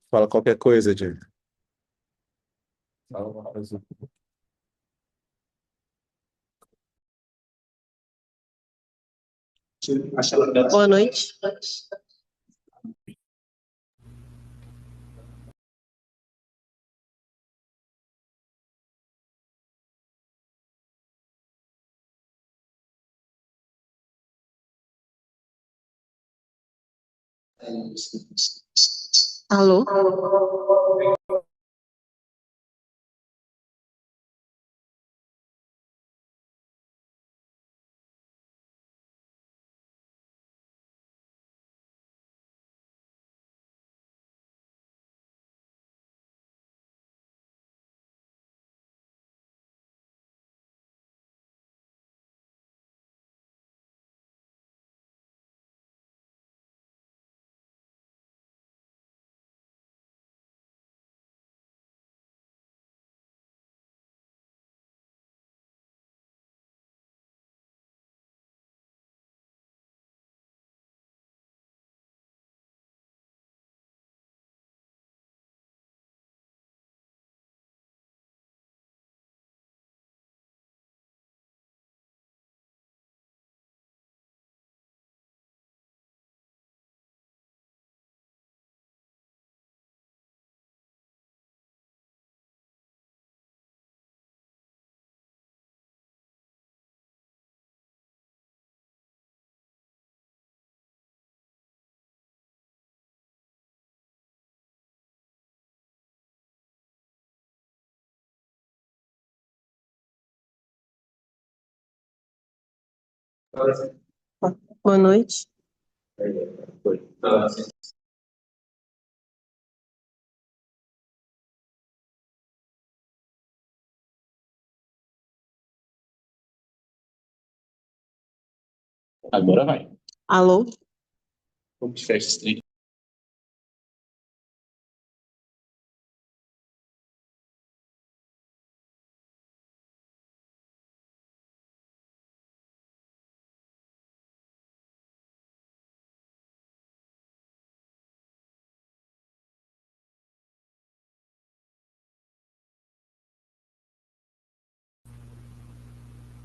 Fala qualquer coisa, Diego. Boa noite. Alô? Boa noite. Agora vai. Alô? Como que fecha esse trem?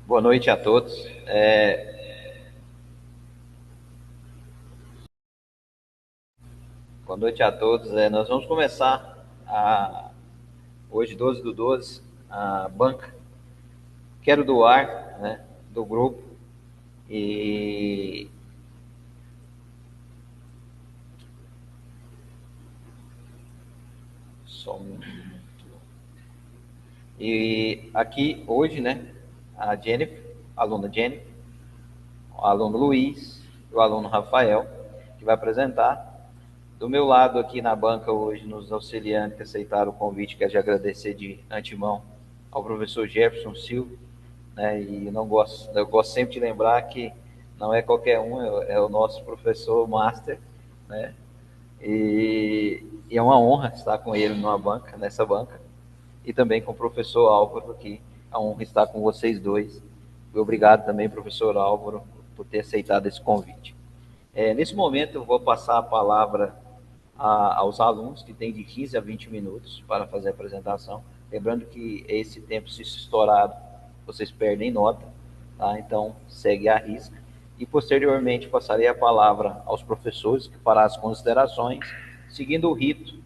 Boa noite a todos. Boa noite a todos. Nós vamos começar hoje, 12 do 12, a banca Quero Doar, né, do grupo. E só um minuto. E aqui hoje, né, a Jennifer, a aluna Jennifer, o aluno Luiz e o aluno Rafael, que vai apresentar. Do meu lado aqui na banca hoje, nos auxiliando que aceitaram o convite, quero agradecer de antemão ao professor Jefferson Silva, né? E eu gosto sempre de lembrar que não é qualquer um, é o nosso professor master, né? E é uma honra estar com ele nessa banca, e também com o professor Álvaro, que é uma honra estar com vocês dois. E obrigado também, professor Álvaro, por ter aceitado esse convite. Nesse momento, eu vou passar a palavra aos alunos, que têm de 15 a 20 minutos para fazer a apresentação. Lembrando que esse tempo, se estourado, vocês perdem nota, tá? Então, segue a risca. E, posteriormente, passarei a palavra aos professores, que farão as considerações, seguindo o rito.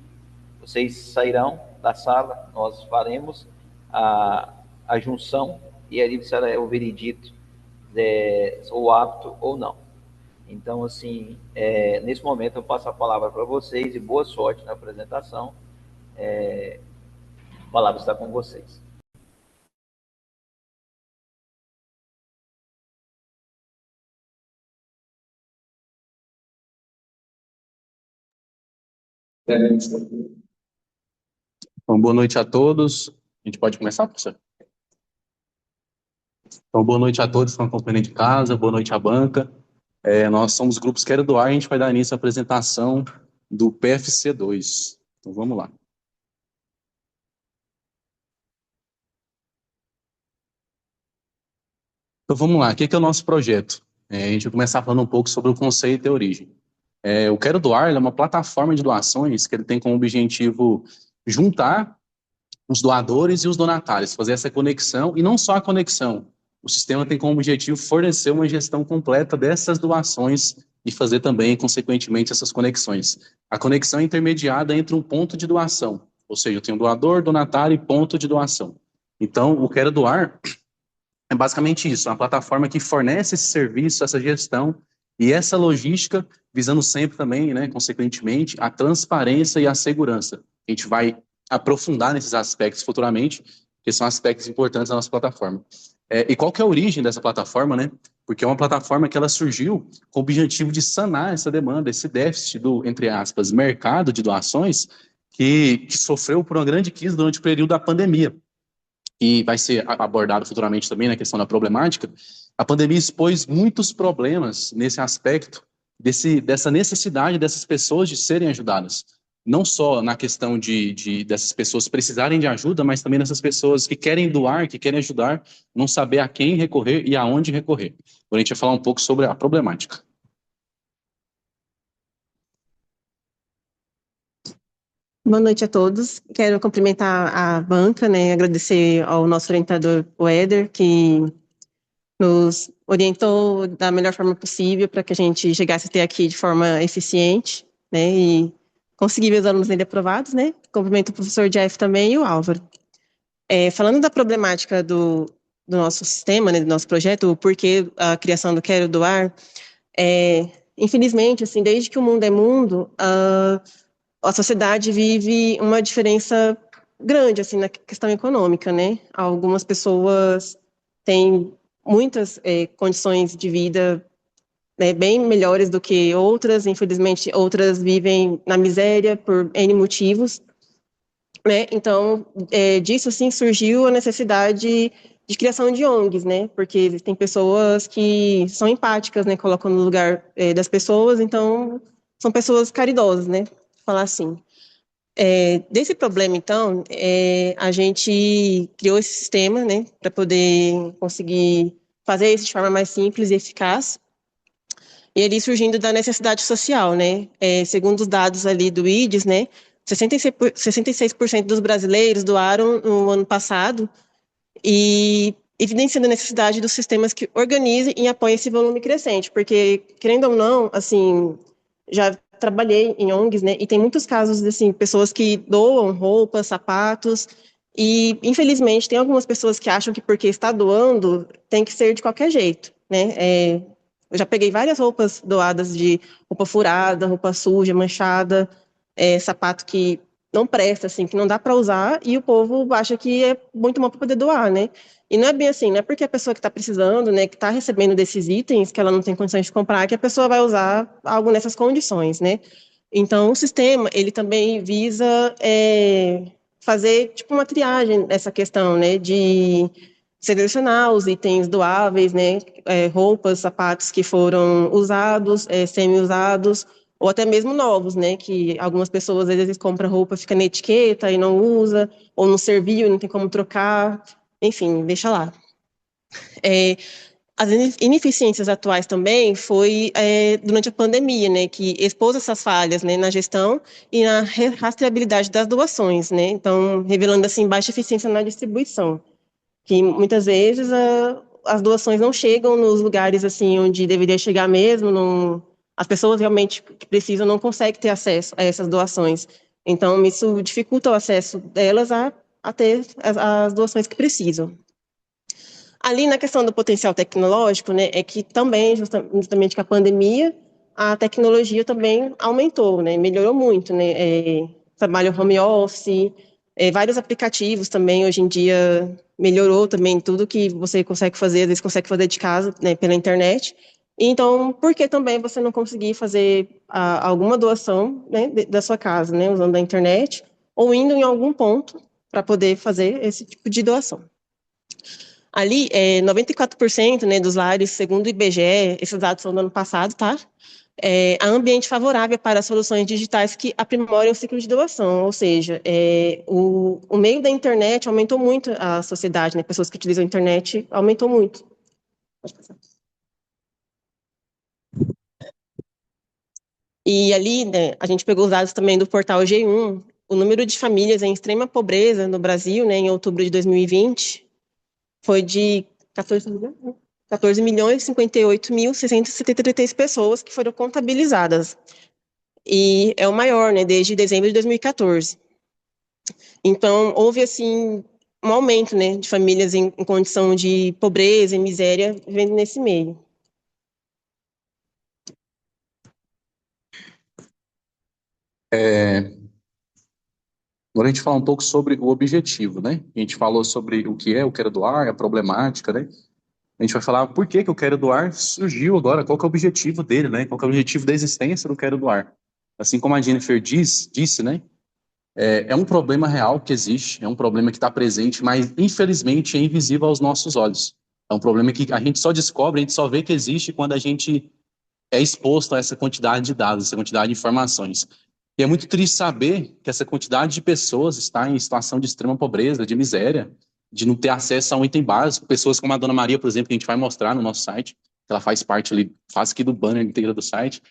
Vocês sairão da sala, nós faremos a junção, e ali será o veredito ou apto ou não. Então, assim, nesse momento eu passo a palavra para vocês e boa sorte na apresentação. A palavra está com vocês. Então, boa noite a todos. A gente pode começar, professor? Então, boa noite a todos que estão acompanhando de casa, boa noite à banca. Nós somos grupos Quero Doar, a gente vai dar início à apresentação do PFC2. Então, vamos lá. Então, vamos lá. O que é o nosso projeto? A gente vai começar falando um pouco sobre o conceito e a origem. O Quero Doar é uma plataforma de doações que ele tem como objetivo juntar os doadores e os donatários, fazer essa conexão, e não só a conexão. O sistema tem como objetivo fornecer uma gestão completa dessas doações e fazer também, consequentemente, essas conexões. A conexão é intermediada entre um ponto de doação, ou seja, eu tenho doador, donatário e ponto de doação. Então, o Quero Doar é basicamente isso, uma plataforma que fornece esse serviço, essa gestão e essa logística, visando sempre também, né, consequentemente, a transparência e a segurança. A gente vai aprofundar nesses aspectos futuramente, que são aspectos importantes da nossa plataforma. E qual que é a origem dessa plataforma, né? Porque é uma plataforma que ela surgiu com o objetivo de sanar essa demanda, esse déficit do, entre aspas, mercado de doações que sofreu por uma grande crise durante o período da pandemia e vai ser abordado futuramente também na questão da problemática, a pandemia expôs muitos problemas nesse aspecto, dessa necessidade dessas pessoas de serem ajudadas. Não só na questão dessas pessoas precisarem de ajuda, mas também dessas pessoas que querem doar, que querem ajudar, não saber a quem recorrer e aonde recorrer. Agora a gente vai falar um pouco sobre a problemática. Boa noite a todos. Quero cumprimentar a banca, né, agradecer ao nosso orientador, o Éder, que nos orientou da melhor forma possível para que a gente chegasse até aqui de forma eficiente, né, e conseguir ver os alunos dele aprovados, né. Cumprimento o professor Jeff também e o Álvaro. Falando da problemática do nosso sistema, né, do nosso projeto, o porquê a criação do Quero Doar, infelizmente, assim, desde que o mundo é mundo, a sociedade vive uma diferença grande, assim, na questão econômica, né? Algumas pessoas têm muitas condições de vida, né, bem melhores do que outras, infelizmente, outras vivem na miséria por N motivos, né? Então, disso, assim, surgiu a necessidade de criação de ONGs, né? Porque existem pessoas que são empáticas, né? Colocam no lugar das pessoas, então são pessoas caridosas, né? Falar assim. Desse problema, então, a gente criou esse sistema, né, para poder conseguir fazer isso de forma mais simples e eficaz. E ele surgindo da necessidade social, né? Segundo os dados ali do IDES, né, 66% dos brasileiros doaram no ano passado, e evidenciando a necessidade dos sistemas que organizem e apoiem esse volume crescente, porque, querendo ou não, assim, já trabalhei em ONGs, né, e tem muitos casos, assim, pessoas que doam roupas, sapatos, e, infelizmente, tem algumas pessoas que acham que porque está doando, tem que ser de qualquer jeito, né, eu já peguei várias roupas doadas de roupa furada, roupa suja, manchada, sapato que não presta, assim, que não dá para usar, e o povo acha que é muito bom para poder doar, né? E não é bem assim, não é porque a pessoa que está precisando, né, que está recebendo desses itens, que ela não tem condições de comprar, que a pessoa vai usar algo nessas condições, né? Então, o sistema, ele também visa fazer, tipo, uma triagem nessa questão, né, de selecionar os itens doáveis, né, roupas, sapatos que foram usados, semi-usados, ou até mesmo novos, né, que algumas pessoas às vezes compram roupa, fica na etiqueta e não usa, ou não serviu e não tem como trocar, enfim, deixa lá. As ineficiências atuais também foi durante a pandemia, né, que expôs essas falhas, né, na gestão e na rastreabilidade das doações, né, então revelando assim baixa eficiência na distribuição, que muitas vezes as doações não chegam nos lugares assim onde deveria chegar mesmo, não, as pessoas realmente que precisam não conseguem ter acesso a essas doações. Então, isso dificulta o acesso delas a ter as doações que precisam. Ali na questão do potencial tecnológico, né, é que também, justamente com a pandemia, a tecnologia também aumentou, né, melhorou muito, né, trabalho home office, vários aplicativos também, hoje em dia, melhorou também tudo que você consegue fazer, às vezes consegue fazer de casa, né, pela internet. Então, por que também você não conseguir fazer alguma doação, né, da sua casa, né, usando a internet, ou indo em algum ponto para poder fazer esse tipo de doação? Ali, 94%, né, dos lares, segundo o IBGE, esses dados são do ano passado, tá? Há ambiente favorável para soluções digitais que aprimorem o ciclo de doação, ou seja, o meio da internet aumentou muito a sociedade, né? Pessoas que utilizam a internet aumentou muito. Pode passar. E ali, né, a gente pegou os dados também do portal G1, o número de famílias em extrema pobreza no Brasil, né, em outubro de 2020, foi de 14 milhões 58.673 pessoas que foram contabilizadas. E é o maior, né, desde dezembro de 2014. Então, houve, assim, um aumento, né, de famílias em condição de pobreza e miséria vivendo nesse meio. Agora a gente fala um pouco sobre o objetivo, né? A gente falou sobre o que é o Quero Doar, a problemática, né? A gente vai falar por que que o Quero Doar surgiu agora, qual que é o objetivo dele, né? Qual que é o objetivo da existência do Quero Doar. Assim como a Jennifer disse, né? É um problema real que existe, é um problema que está presente, mas infelizmente é invisível aos nossos olhos. É um problema que a gente só descobre, a gente só vê que existe quando a gente é exposto a essa quantidade de dados, essa quantidade de informações. E é muito triste saber que essa quantidade de pessoas está em situação de extrema pobreza, de miséria, de não ter acesso a um item básico. Pessoas como a Dona Maria, por exemplo, que a gente vai mostrar no nosso site, que ela faz parte ali, faz aqui do banner inteiro do site,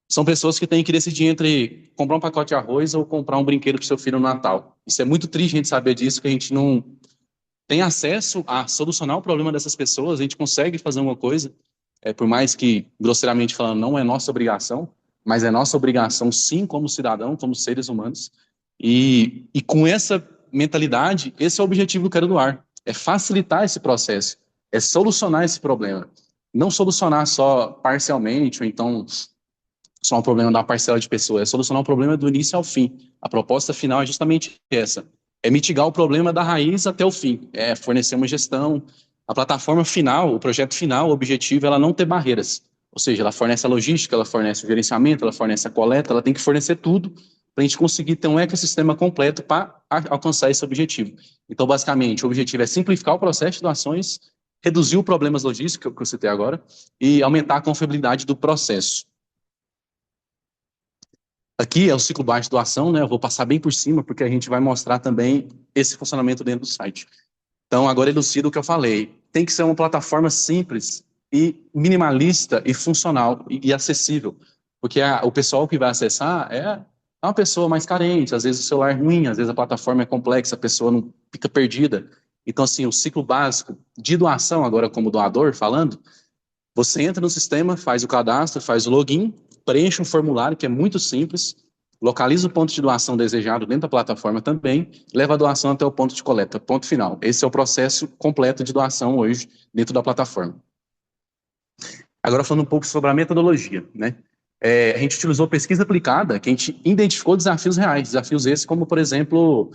são pessoas que têm que decidir entre comprar um pacote de arroz ou comprar um brinquedo para o seu filho no Natal. Isso é muito triste a gente saber disso, que a gente não tem acesso a solucionar o problema dessas pessoas, a gente consegue fazer uma coisa, por mais que, grosseiramente falando, não é nossa obrigação, mas é nossa obrigação, sim, como cidadão, como seres humanos. E com essa mentalidade, esse é o objetivo do Quero Doar, é facilitar esse processo, é solucionar esse problema. Não solucionar só parcialmente, ou então só um problema da parcela de pessoas, é solucionar o problema do início ao fim. A proposta final é justamente essa, é mitigar o problema da raiz até o fim, é fornecer uma gestão. A plataforma final, o projeto final, o objetivo é ela não ter barreiras, ou seja, ela fornece a logística, ela fornece o gerenciamento, ela fornece a coleta, ela tem que fornecer tudo para a gente conseguir ter um ecossistema completo para alcançar esse objetivo. Então, basicamente, o objetivo é simplificar o processo de doações, reduzir os problemas logísticos que eu citei agora e aumentar a confiabilidade do processo. Aqui é o ciclo baixo de doação, né? Eu vou passar bem por cima, porque a gente vai mostrar também esse funcionamento dentro do site. Então, agora elucido o que eu falei. Tem que ser uma plataforma simples e minimalista e funcional e acessível, porque o pessoal que vai acessar é uma pessoa mais carente, às vezes o celular é ruim, às vezes a plataforma é complexa, a pessoa não fica perdida. Então, assim, o ciclo básico de doação, agora como doador falando, você entra no sistema, faz o cadastro, faz o login, preenche um formulário que é muito simples, localiza o ponto de doação desejado dentro da plataforma também, leva a doação até o ponto de coleta, ponto final. Esse é o processo completo de doação hoje dentro da plataforma. Agora falando um pouco sobre a metodologia, né? A gente utilizou pesquisa aplicada, que a gente identificou desafios reais, desafios esses como, por exemplo,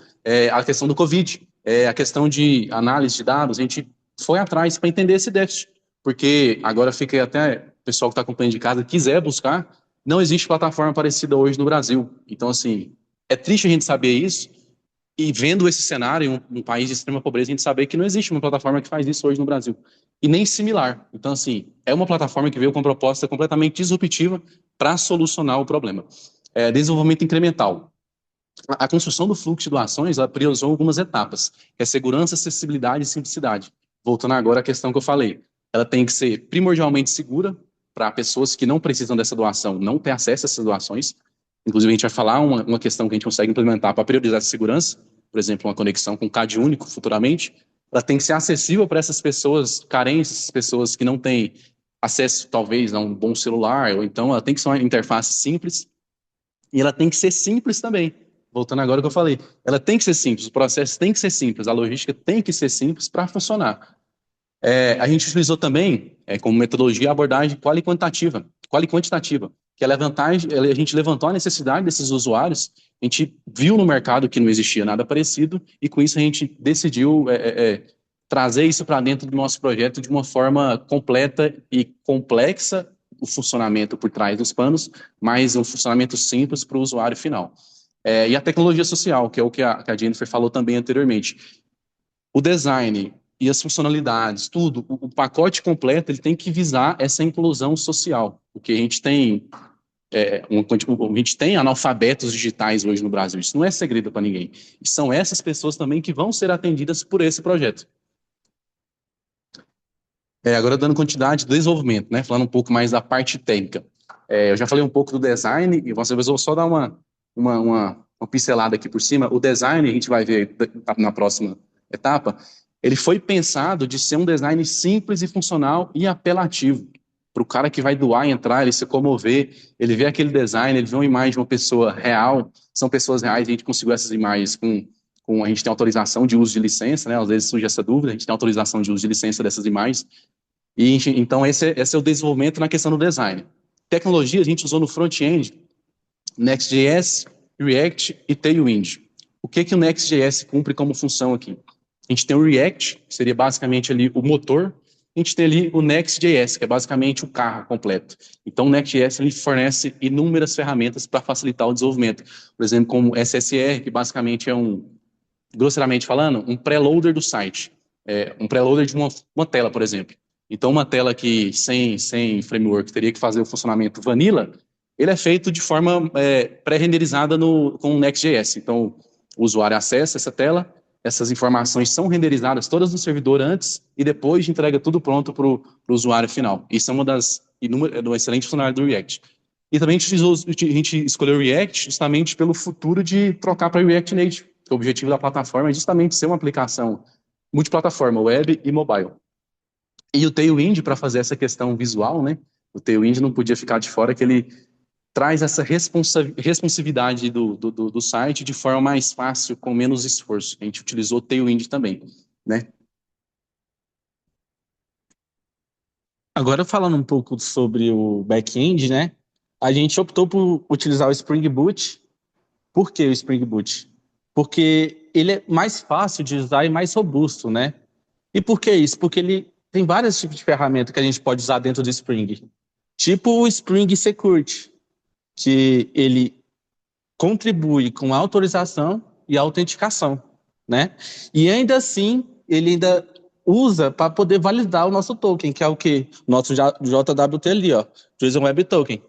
a questão do Covid, a questão de análise de dados, a gente foi atrás para entender esse déficit, porque agora fica até, o pessoal que está acompanhando de casa, quiser buscar, não existe plataforma parecida hoje no Brasil. Então, assim, é triste a gente saber isso, e vendo esse cenário em um país de extrema pobreza, a gente saber que não existe uma plataforma que faz isso hoje no Brasil. E nem similar. Então, assim, é uma plataforma que veio com uma proposta completamente disruptiva para solucionar o problema. Desenvolvimento incremental. A construção do fluxo de doações, ela priorizou algumas etapas, que é segurança, acessibilidade e simplicidade. Voltando agora à questão que eu falei. Ela tem que ser primordialmente segura para pessoas que não precisam dessa doação não ter acesso a essas doações. Inclusive, a gente vai falar uma questão que a gente consegue implementar para priorizar a segurança, por exemplo, uma conexão com CAD único futuramente. Ela tem que ser acessível para essas pessoas carentes, essas pessoas que não têm acesso, talvez, a um bom celular, ou então ela tem que ser uma interface simples, e ela tem que ser simples também. Voltando agora ao que eu falei, ela tem que ser simples, o processo tem que ser simples, a logística tem que ser simples para funcionar. A gente utilizou também, como metodologia, a abordagem quali-quantitativa, que a gente levantou a necessidade desses usuários, a gente viu no mercado que não existia nada parecido, e com isso a gente decidiu trazer isso para dentro do nosso projeto de uma forma completa e complexa, o funcionamento por trás dos panos, mas um funcionamento simples para o usuário final. E a tecnologia social, que é o que a Jennifer falou também anteriormente. O design e as funcionalidades, tudo, o pacote completo, ele tem que visar essa inclusão social, porque a gente tem analfabetos digitais hoje no Brasil, isso não é segredo para ninguém, e são essas pessoas também que vão ser atendidas por esse projeto. Agora dando continuidade do desenvolvimento, né, falando um pouco mais da parte técnica. Eu já falei um pouco do design, e você vou só dar uma pincelada aqui por cima. O design, a gente vai ver na próxima etapa, ele foi pensado de ser um design simples e funcional e apelativo. Para o cara que vai doar, entrar, ele se comover, ele vê aquele design, ele vê uma imagem de uma pessoa real, são pessoas reais, a gente conseguiu essas imagens a gente tem autorização de uso de licença, né? Às vezes surge essa dúvida, a gente tem autorização de uso de licença dessas imagens. E então esse é o desenvolvimento na questão do design. Tecnologia a gente usou no front-end, Next.js, React e Tailwind. O que o Next.js cumpre como função aqui? A gente tem o React, que seria basicamente ali o motor, a gente tem ali o Next.js, que é basicamente o carro completo. Então o Next.js ele fornece inúmeras ferramentas para facilitar o desenvolvimento. Por exemplo, como SSR, que basicamente é grosseiramente falando, um preloader do site. Um preloader de uma tela, por exemplo. Então, uma tela que sem framework teria que fazer o funcionamento vanilla, ele é feito de forma pré-renderizada com o Next.js. Então, o usuário acessa essa tela, essas informações são renderizadas todas no servidor antes e depois entrega tudo pronto para o usuário final. Isso é uma excelente funcionalidade do React. E também a gente escolheu o React justamente pelo futuro de trocar para React Native. O objetivo da plataforma é justamente ser uma aplicação multiplataforma, web e mobile. E o Tailwind, para fazer essa questão visual, né? O Tailwind não podia ficar de fora, que ele traz essa responsividade do site de forma mais fácil, com menos esforço. A gente utilizou o Tailwind também, né? Agora, falando um pouco sobre o back-end, né? A gente optou por utilizar o Spring Boot. Por que o Spring Boot? Porque ele é mais fácil de usar e mais robusto, né? E por que isso? Porque ele tem vários tipos de ferramentas que a gente pode usar dentro do Spring. Tipo o Spring Security, que ele contribui com a autorização e a autenticação, né? E ainda assim, ele ainda usa para poder validar o nosso token, que é o quê? Nosso JWT ali, ó, JSON Web Token.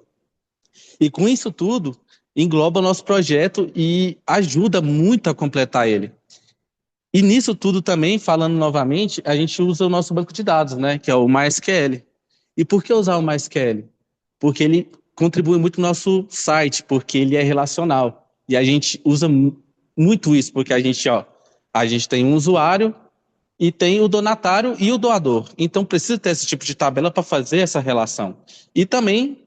E com isso tudo, engloba o nosso projeto e ajuda muito a completar ele. E nisso tudo também, falando novamente, a gente usa o nosso banco de dados, né, que é o MySQL. E por que usar o MySQL? Porque ele contribui muito no nosso site, porque ele é relacional. E a gente usa muito isso, porque a gente tem um usuário e tem o donatário e o doador. Então precisa ter esse tipo de tabela para fazer essa relação. E também,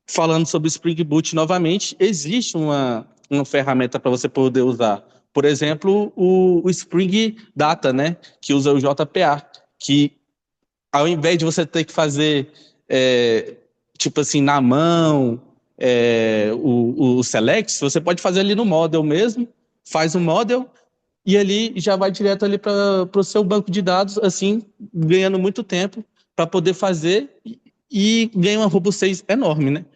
falando sobre o Spring Boot novamente, existe uma ferramenta para você poder usar. Por exemplo, o Spring Data, né, que usa o JPA, que ao invés de você ter que fazer, tipo assim, na mão, o select, você pode fazer ali no model mesmo, faz o model e ali já vai direto ali para o seu banco de dados, assim, ganhando muito tempo para poder fazer e ganha uma robustez enorme, né?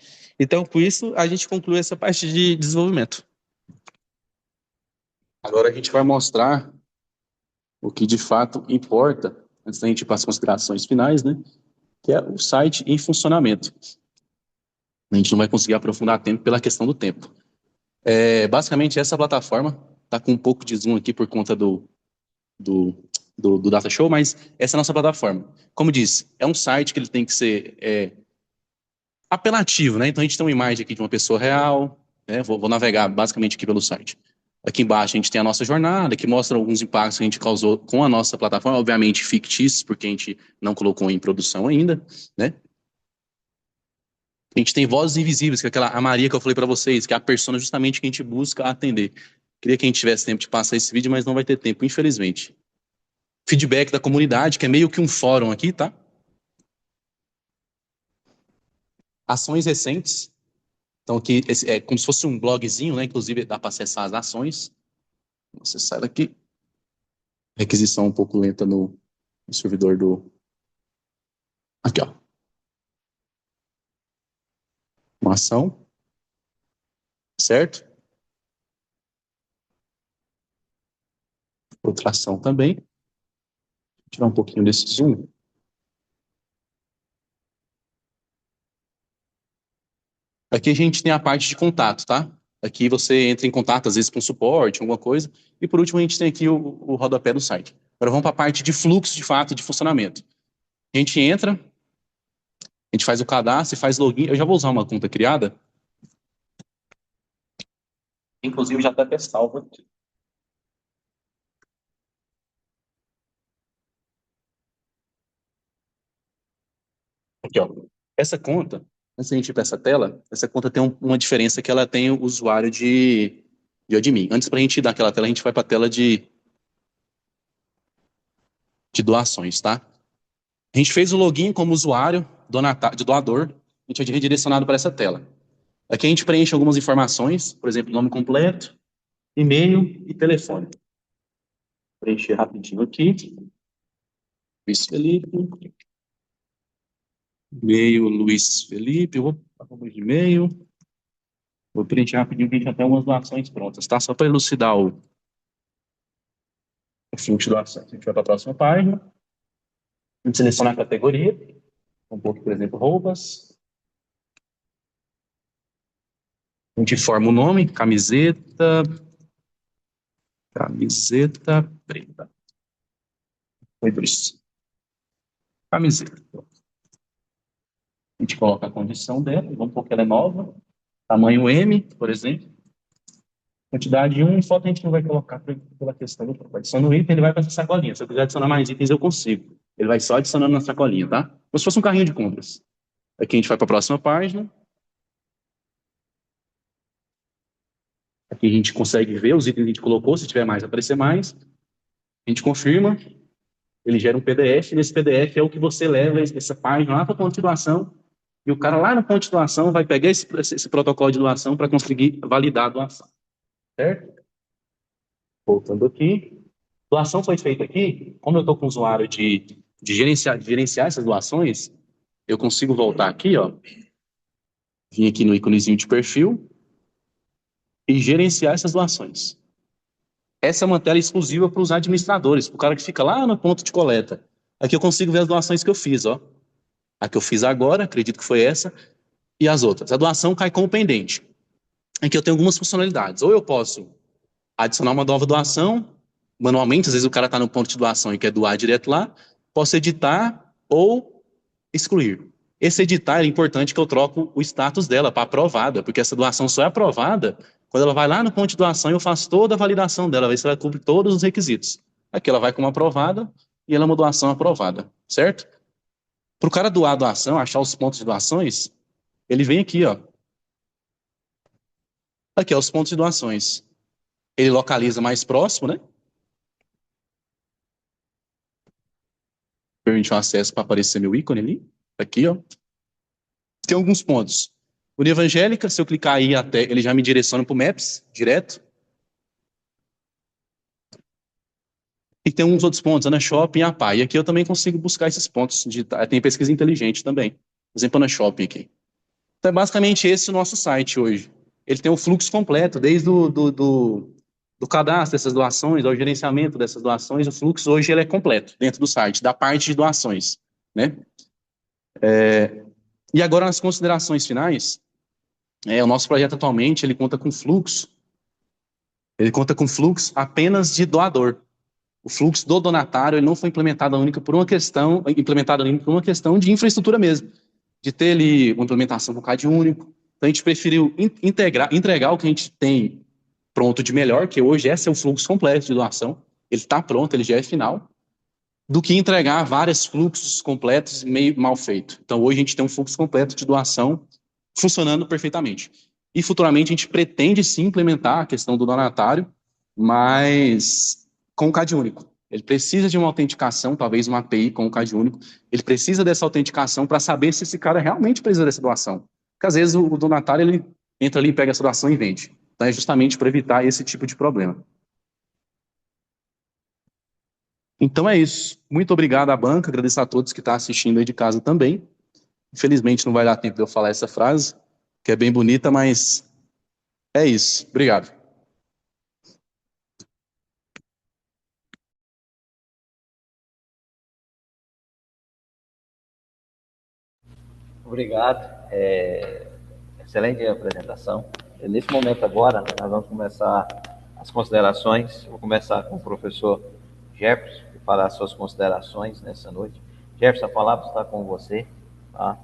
Então, com isso, a gente conclui essa parte de desenvolvimento. Agora a gente vai mostrar o que de fato importa, antes da gente ir para as considerações finais, né? Que é o site em funcionamento. A gente não vai conseguir aprofundar tempo pela questão do tempo. Basicamente, essa plataforma está com um pouco de zoom aqui por conta do Data Show, mas essa é a nossa plataforma. Como disse, é um site que ele tem que ser apelativo, né? Então a gente tem uma imagem aqui de uma pessoa real, né? Vou navegar basicamente aqui pelo site. Aqui embaixo a gente tem a nossa jornada, que mostra alguns impactos que a gente causou com a nossa plataforma, obviamente fictícios, porque a gente não colocou em produção ainda, né? A gente tem vozes invisíveis, que é a Maria que eu falei para vocês, que é a persona justamente que a gente busca atender. Queria que a gente tivesse tempo de passar esse vídeo, mas não vai ter tempo, infelizmente. Feedback da comunidade, que é meio que um fórum aqui, tá? Ações recentes. Então, aqui é como se fosse um blogzinho, né? Inclusive, dá para acessar as ações. Você sai daqui. Requisição um pouco lenta no servidor do... Aqui, ó. Uma ação. Certo? Outra ação também. Vou tirar um pouquinho desse zoom. Aqui a gente tem a parte de contato, tá? Aqui você entra em contato, às vezes, com suporte, alguma coisa. E por último, a gente tem aqui o rodapé do site. Agora vamos para a parte de fluxo, de fato, de funcionamento. A gente entra, a A gente faz o cadastro e faz login. Eu já vou usar uma conta criada. Inclusive, já está até salvo aqui. Aqui, ó. Essa conta, antes da gente ir para essa tela, essa conta tem uma diferença que ela tem o usuário de admin. Antes, para a gente ir daquela tela, a gente vai para a tela de doações, tá? A gente fez o login como usuário de doador, a gente é redirecionado para essa tela. Aqui a gente preenche algumas informações, por exemplo, nome completo, e-mail e telefone. Vou preencher rapidinho aqui. Luiz Felipe. E-mail Luiz Felipe. Vamos de e-mail. Vou preencher rapidinho, que a gente já tem algumas doações prontas, tá? Só para elucidar o fluxo de doações. A gente vai para a próxima página. A gente seleciona a categoria. Vamos pôr aqui, por exemplo, roupas. A gente forma o nome, camiseta preta. Foi por isso. Camiseta. A gente coloca a condição dela, vamos pôr que ela é nova. Tamanho M, por exemplo. Quantidade 1, foto a gente não vai colocar pela questão do adiciona o item, ele vai para essa sacolinha. Se eu quiser adicionar mais itens, eu consigo. Ele vai só adicionando na sacolinha, tá? Como se fosse um carrinho de compras. Aqui a gente vai para a próxima página. Aqui a gente consegue ver os itens que a gente colocou, se tiver mais, aparecer mais. A gente confirma, ele gera um PDF, nesse PDF é o que você leva essa página lá para a ponto de doação, e o cara lá no ponto de doação vai pegar esse protocolo de doação para conseguir validar a doação. Certo? Voltando aqui. Doação foi feita aqui, como eu estou com o usuário de gerenciar essas doações, eu consigo voltar aqui, ó, vir aqui no íconezinho de perfil e gerenciar essas doações. Essa é uma tela exclusiva para os administradores, para o cara que fica lá no ponto de coleta. Aqui eu consigo ver as doações que eu fiz, ó. A que eu fiz agora, acredito que foi essa, e as outras. A doação cai como pendente. Aqui eu tenho algumas funcionalidades. Ou eu posso adicionar uma nova doação, manualmente, às vezes o cara está no ponto de doação e quer doar direto lá, posso editar ou excluir. Esse editar é importante que eu troco o status dela para aprovada, porque essa doação só é aprovada quando ela vai lá no ponto de doação e eu faço toda a validação dela, ver se ela cumpre todos os requisitos. Aqui ela vai como aprovada e ela é uma doação aprovada, certo? Para o cara doar a doação, achar os pontos de doações, ele vem aqui, ó. Aqui, ó, os pontos de doações. Ele localiza mais próximo, né? Permite um acesso para aparecer meu ícone ali. Aqui, ó. Tem alguns pontos. União Evangélica, se eu clicar aí até, ele já me direciona para o Maps, direto. E tem uns outros pontos, Ana Shopping e APA. E aqui eu também consigo buscar esses pontos. Tem pesquisa inteligente também. Por exemplo, Ana Shopping aqui. Então é basicamente esse o nosso site hoje. Ele tem o fluxo completo, desde do cadastro dessas doações, ao gerenciamento dessas doações. O fluxo hoje ele é completo dentro do site, da parte de doações, né? E agora nas considerações finais, o nosso projeto atualmente ele conta com fluxo apenas de doador. O fluxo do donatário ele não foi implementado única por uma questão de infraestrutura mesmo, de ter ali uma implementação com CAD único. Então a gente preferiu entregar o que a gente tem pronto de melhor, que hoje esse é o fluxo completo de doação, ele está pronto, ele já é final, do que entregar vários fluxos completos meio mal feito. Então hoje a gente tem um fluxo completo de doação funcionando perfeitamente. E futuramente a gente pretende sim implementar a questão do donatário, mas com o CAD único. Ele precisa de uma autenticação, talvez uma API com o CAD único, ele precisa dessa autenticação para saber se esse cara realmente precisa dessa doação. Porque às vezes o donatário ele entra ali, pega essa doação e vende. Então é justamente para evitar esse tipo de problema. Então é isso. Muito obrigado à banca, agradeço a todos que estão assistindo aí de casa também. Infelizmente não vai dar tempo de eu falar essa frase, que é bem bonita, mas é isso. Obrigado. Obrigado. Excelente apresentação. Nesse momento agora, nós vamos começar as considerações. Vou começar com o professor Jefferson, que fará suas considerações nessa noite. Jefferson, a palavra está com você. Tá?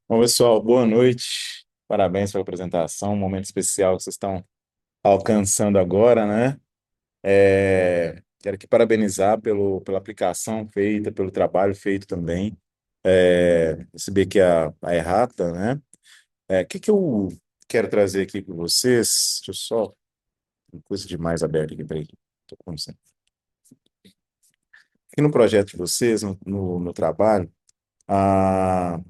Bom, pessoal, boa noite. Parabéns pela apresentação, um momento especial que vocês estão alcançando agora, né? Quero aqui parabenizar pela aplicação feita, pelo trabalho feito também. Recebi aqui a errata, né? O que eu quero trazer aqui com vocês? Deixa eu só. Tem coisa demais aberta aqui, peraí. Tô com você. Aqui no projeto de vocês, no trabalho, a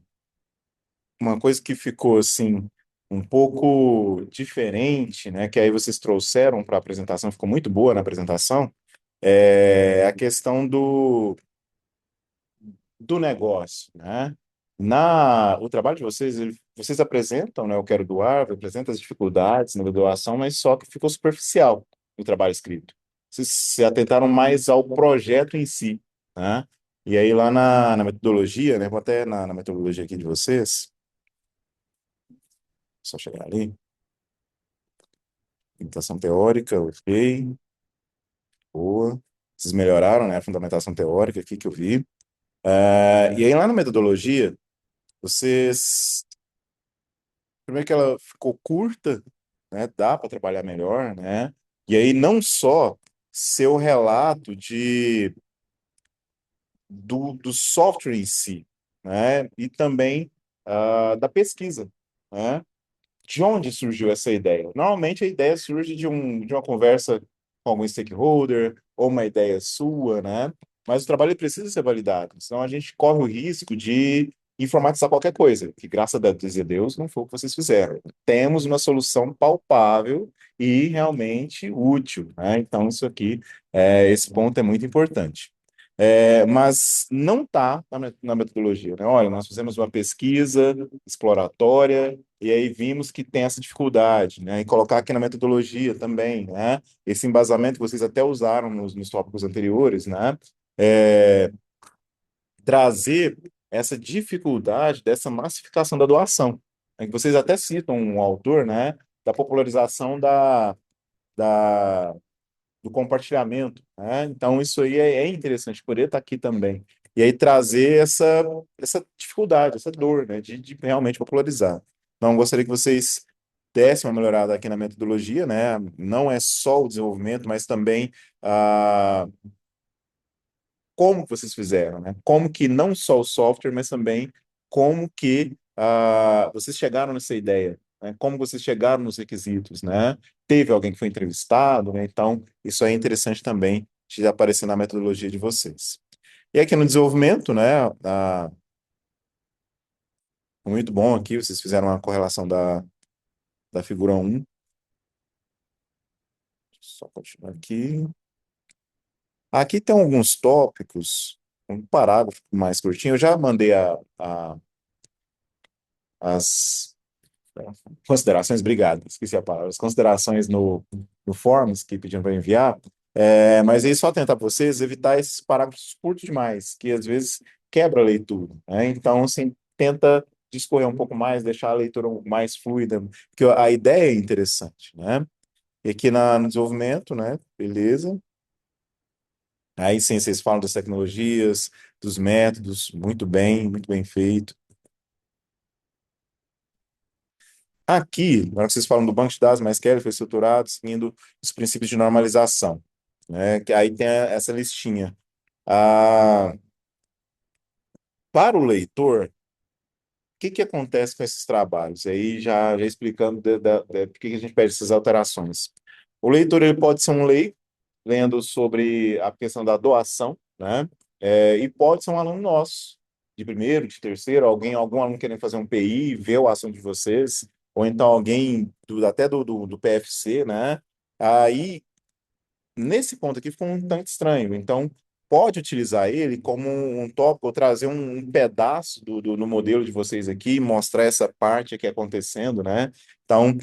uma coisa que ficou assim um pouco diferente, né, que aí vocês trouxeram para a apresentação, ficou muito boa na apresentação, é a questão do negócio, né? O trabalho de vocês, vocês apresentam, né, eu quero doar, apresentam as dificuldades na doação, mas só que ficou superficial no trabalho escrito. Vocês se atentaram mais ao projeto em si, né? E aí lá na metodologia, né, vou até na metodologia aqui de vocês, só chegar ali. Limitação teórica, ok. Boa. Vocês melhoraram, né, a fundamentação teórica aqui que eu vi. E aí, lá na metodologia, vocês. Primeiro que ela ficou curta, né? Dá para trabalhar melhor, né? E aí, não só seu relato do software em si, né? E também da pesquisa, né? De onde surgiu essa ideia? Normalmente a ideia surge de uma conversa com algum stakeholder ou uma ideia sua, né? Mas o trabalho precisa ser validado, senão a gente corre o risco de informatizar qualquer coisa, que graças a Deus não foi o que vocês fizeram. Temos uma solução palpável e realmente útil, né? Então isso aqui, esse ponto é muito importante. Mas não está na metodologia, né? Olha, nós fizemos uma pesquisa exploratória e aí vimos que tem essa dificuldade, né? E colocar aqui na metodologia também, né? Esse embasamento que vocês até usaram nos tópicos anteriores, né? É, trazer essa dificuldade dessa massificação da doação. É que vocês até citam um autor, né? Da popularização da do compartilhamento, né? Então, isso aí é interessante, poder estar aqui também. E aí trazer essa dificuldade, essa dor, né? De realmente popularizar. Então, gostaria que vocês dessem uma melhorada aqui na metodologia, né? Não é só o desenvolvimento, mas também como que vocês fizeram, né? Como que não só o software, mas também como que vocês chegaram nessa ideia, né? Como vocês chegaram nos requisitos, né? Teve alguém que foi entrevistado, né? Então, isso é interessante também de aparecer na metodologia de vocês. E aqui no desenvolvimento, né? Muito bom aqui, vocês fizeram uma correlação da figura 1. Só continuar aqui. Aqui tem alguns tópicos, um parágrafo mais curtinho. Eu já mandei as considerações, obrigado, esqueci a palavra, as considerações no Forms que pediram para enviar, mas aí só tentar para vocês evitar esses parágrafos curtos demais, que às vezes quebra a leitura, né? Então, assim, tenta discorrer um pouco mais, deixar a leitura mais fluida, porque a ideia é interessante, né? E aqui no desenvolvimento, né? Beleza. Aí sim, vocês falam das tecnologias, dos métodos, muito bem feito. Aqui, na hora que vocês falam do banco de dados MySQL, foi estruturado seguindo os princípios de normalização, né? Que aí tem essa listinha. Ah, para o leitor, o que acontece com esses trabalhos? Aí já explicando por que a gente pede essas alterações. O leitor ele pode ser um leigo, lendo sobre a questão da doação, né? E pode ser um aluno nosso, de primeiro, de terceiro, algum aluno querendo fazer um PI, ver o assunto de vocês, ou então alguém até do PFC, né? Aí, nesse ponto aqui, ficou um tanto estranho. Então, pode utilizar ele como um tópico, ou trazer um pedaço do modelo de vocês aqui, mostrar essa parte aqui acontecendo, né? Então,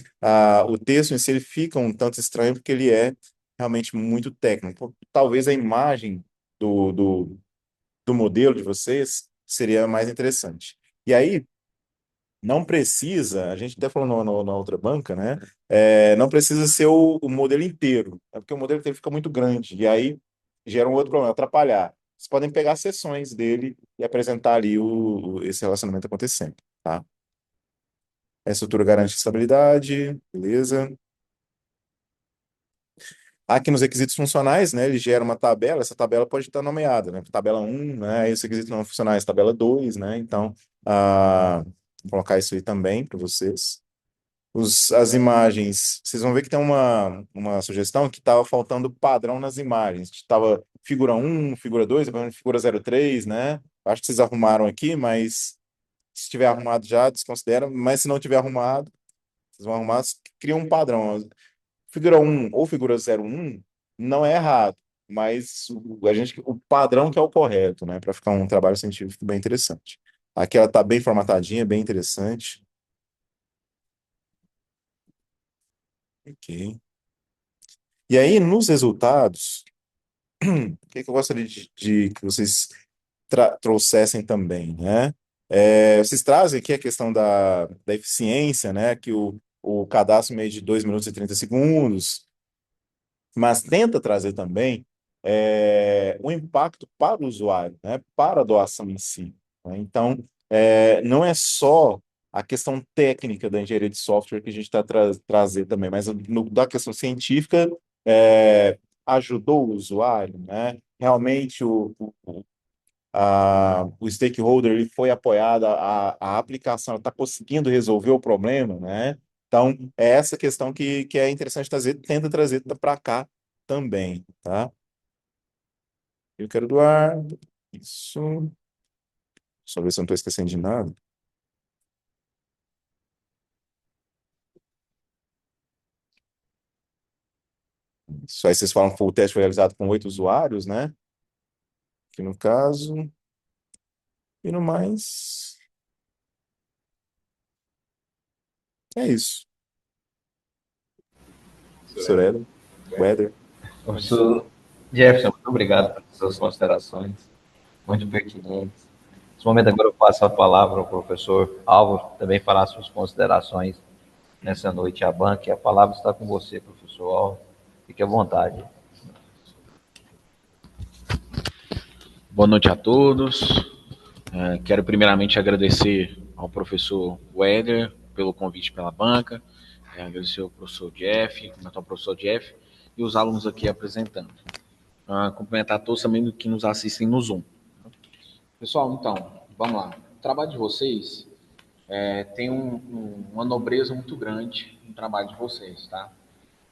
o texto em si ele fica um tanto estranho, porque ele é realmente muito técnico. Talvez a imagem do modelo de vocês seria mais interessante. E aí, não precisa, a gente até falou na outra banca, né? Não precisa ser o modelo inteiro, porque o modelo inteiro fica muito grande, e aí gera um outro problema, atrapalhar. Vocês podem pegar sessões dele e apresentar ali esse relacionamento acontecendo, tá? A estrutura garante estabilidade, beleza. Aqui nos requisitos funcionais, né, ele gera uma tabela, essa tabela pode estar nomeada, né, tabela 1, né, esse requisito não funcionais, tabela 2, né, então, vou colocar isso aí também para vocês. As imagens, vocês vão ver que tem uma sugestão que estava faltando padrão nas imagens, estava figura 1, figura 2, figura 03, né, acho que vocês arrumaram aqui, mas se tiver arrumado já, desconsidera, mas se não tiver arrumado, vocês vão arrumar, cria um padrão, figura 1 ou figura 01 não é errado, mas o padrão que é o correto, né? Para ficar um trabalho científico bem interessante. Aqui ela está bem formatadinha, bem interessante. Ok. E aí, nos resultados, o que eu gostaria de que vocês trouxessem também, né? Vocês trazem aqui a questão da eficiência, né? Que o cadastro meio de 2 minutos e 30 segundos, mas tenta trazer também o impacto para o usuário, né, para a doação em si, né? Então, não é só a questão técnica da engenharia de software que a gente está trazer também, mas da questão científica, ajudou o usuário, né? Realmente o stakeholder ele foi apoiado, a aplicação está conseguindo resolver o problema, né? Então, é essa questão que é interessante trazer, tenta trazer para cá também, tá? Eu quero doar. Isso. Só ver se eu não estou esquecendo de nada. Isso aí vocês falam que o teste foi realizado com 8 usuários, né? Aqui no caso. E no mais. É isso. Sorella, Weather. Professor Jefferson, muito obrigado pelas suas considerações, muito pertinentes. Nesse momento agora eu passo a palavra ao professor Álvaro, também fará suas considerações nessa noite à banca, e a palavra está com você, professor Álvaro. Fique à vontade. Boa noite a todos. Quero primeiramente agradecer ao professor Weder pelo convite pela banca, agradecer ao professor Jeff, cumprimentar o professor Jeff e os alunos aqui apresentando. Cumprimentar todos também que nos assistem no Zoom. Pessoal, então, vamos lá. O trabalho de vocês tem uma nobreza muito grande no trabalho de vocês, tá?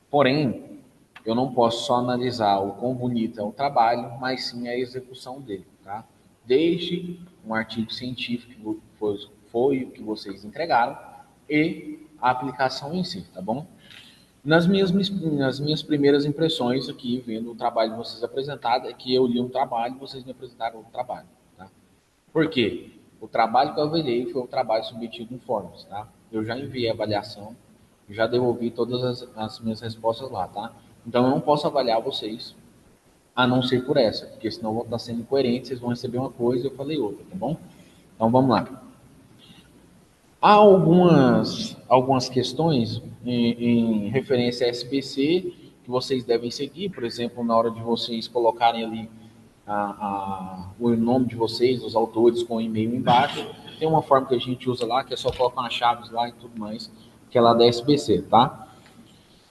Porém, eu não posso só analisar o quão bonito é o trabalho, mas sim a execução dele, tá? Desde um artigo científico que foi o que vocês entregaram e a aplicação em si, tá bom? Nas minhas primeiras impressões aqui, vendo o trabalho de vocês apresentado, é que eu li um trabalho e vocês me apresentaram outro trabalho, tá? Por quê? O trabalho que eu avaliei foi o trabalho submetido em formas, tá? Eu já enviei a avaliação, já devolvi todas as minhas respostas lá, tá? Então eu não posso avaliar vocês a não ser por essa, porque senão eu vou estar sendo incoerente, vocês vão receber uma coisa e eu falei outra, tá bom? Então vamos lá. Há algumas questões em referência a SBC que vocês devem seguir, por exemplo, na hora de vocês colocarem ali o nome de vocês, os autores com o e-mail embaixo, tem uma forma que a gente usa lá, que é só colocar as chaves lá e tudo mais, que é lá da SBC, tá?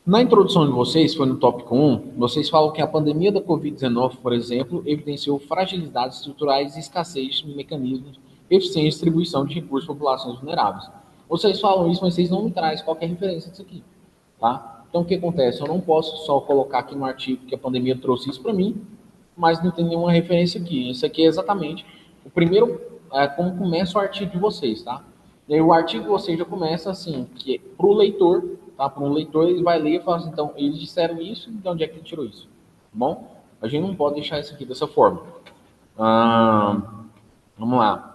Na introdução de vocês, foi no tópico 1, vocês falam que a pandemia da Covid-19, por exemplo, evidenciou fragilidades estruturais e escassez de mecanismos eficientes de distribuição de recursos para populações vulneráveis. Vocês falam isso, mas vocês não me trazem qualquer referência disso aqui, tá? Então, o que acontece? Eu não posso só colocar aqui no artigo que a pandemia trouxe isso para mim, mas não tem nenhuma referência aqui. Isso aqui é exatamente o primeiro, como começa o artigo de vocês, tá? E aí o artigo de vocês já começa assim, que é para o leitor, tá? Para um leitor, ele vai ler e fala assim, então, eles disseram isso, de onde é que ele tirou isso? Tá bom? A gente não pode deixar isso aqui dessa forma. Vamos lá.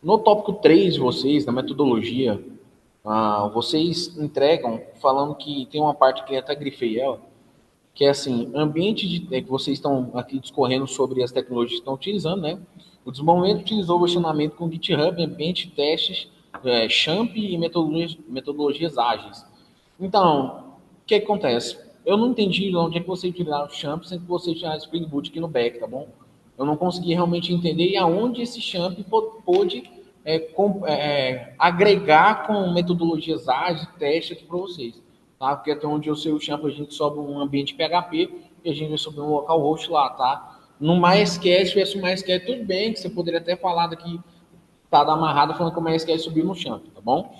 No tópico 3 de vocês, na metodologia, vocês entregam falando que tem uma parte que até grifei ela, que é assim, ambiente que vocês estão aqui discorrendo sobre as tecnologias que estão utilizando, né? O desenvolvimento utilizou o versionamento com GitHub, ambiente de testes, Champ e metodologias ágeis. Então, o que acontece? Eu não entendi onde é que você tiraram o Champ, sendo que você tinha Spring Boot aqui no back, tá bom? Eu não consegui realmente entender e aonde esse Champ pôde agregar com metodologias ágeis, teste aqui para vocês. Tá? Porque até onde eu sei o Champ, a gente sobe um ambiente PHP e a gente vai subir um localhost lá, tá? No MySQL, se tivesse o MySQL, tudo bem, que você poderia até falar daqui, tá amarrado, falando que o MySQL subiu no Champ, tá bom?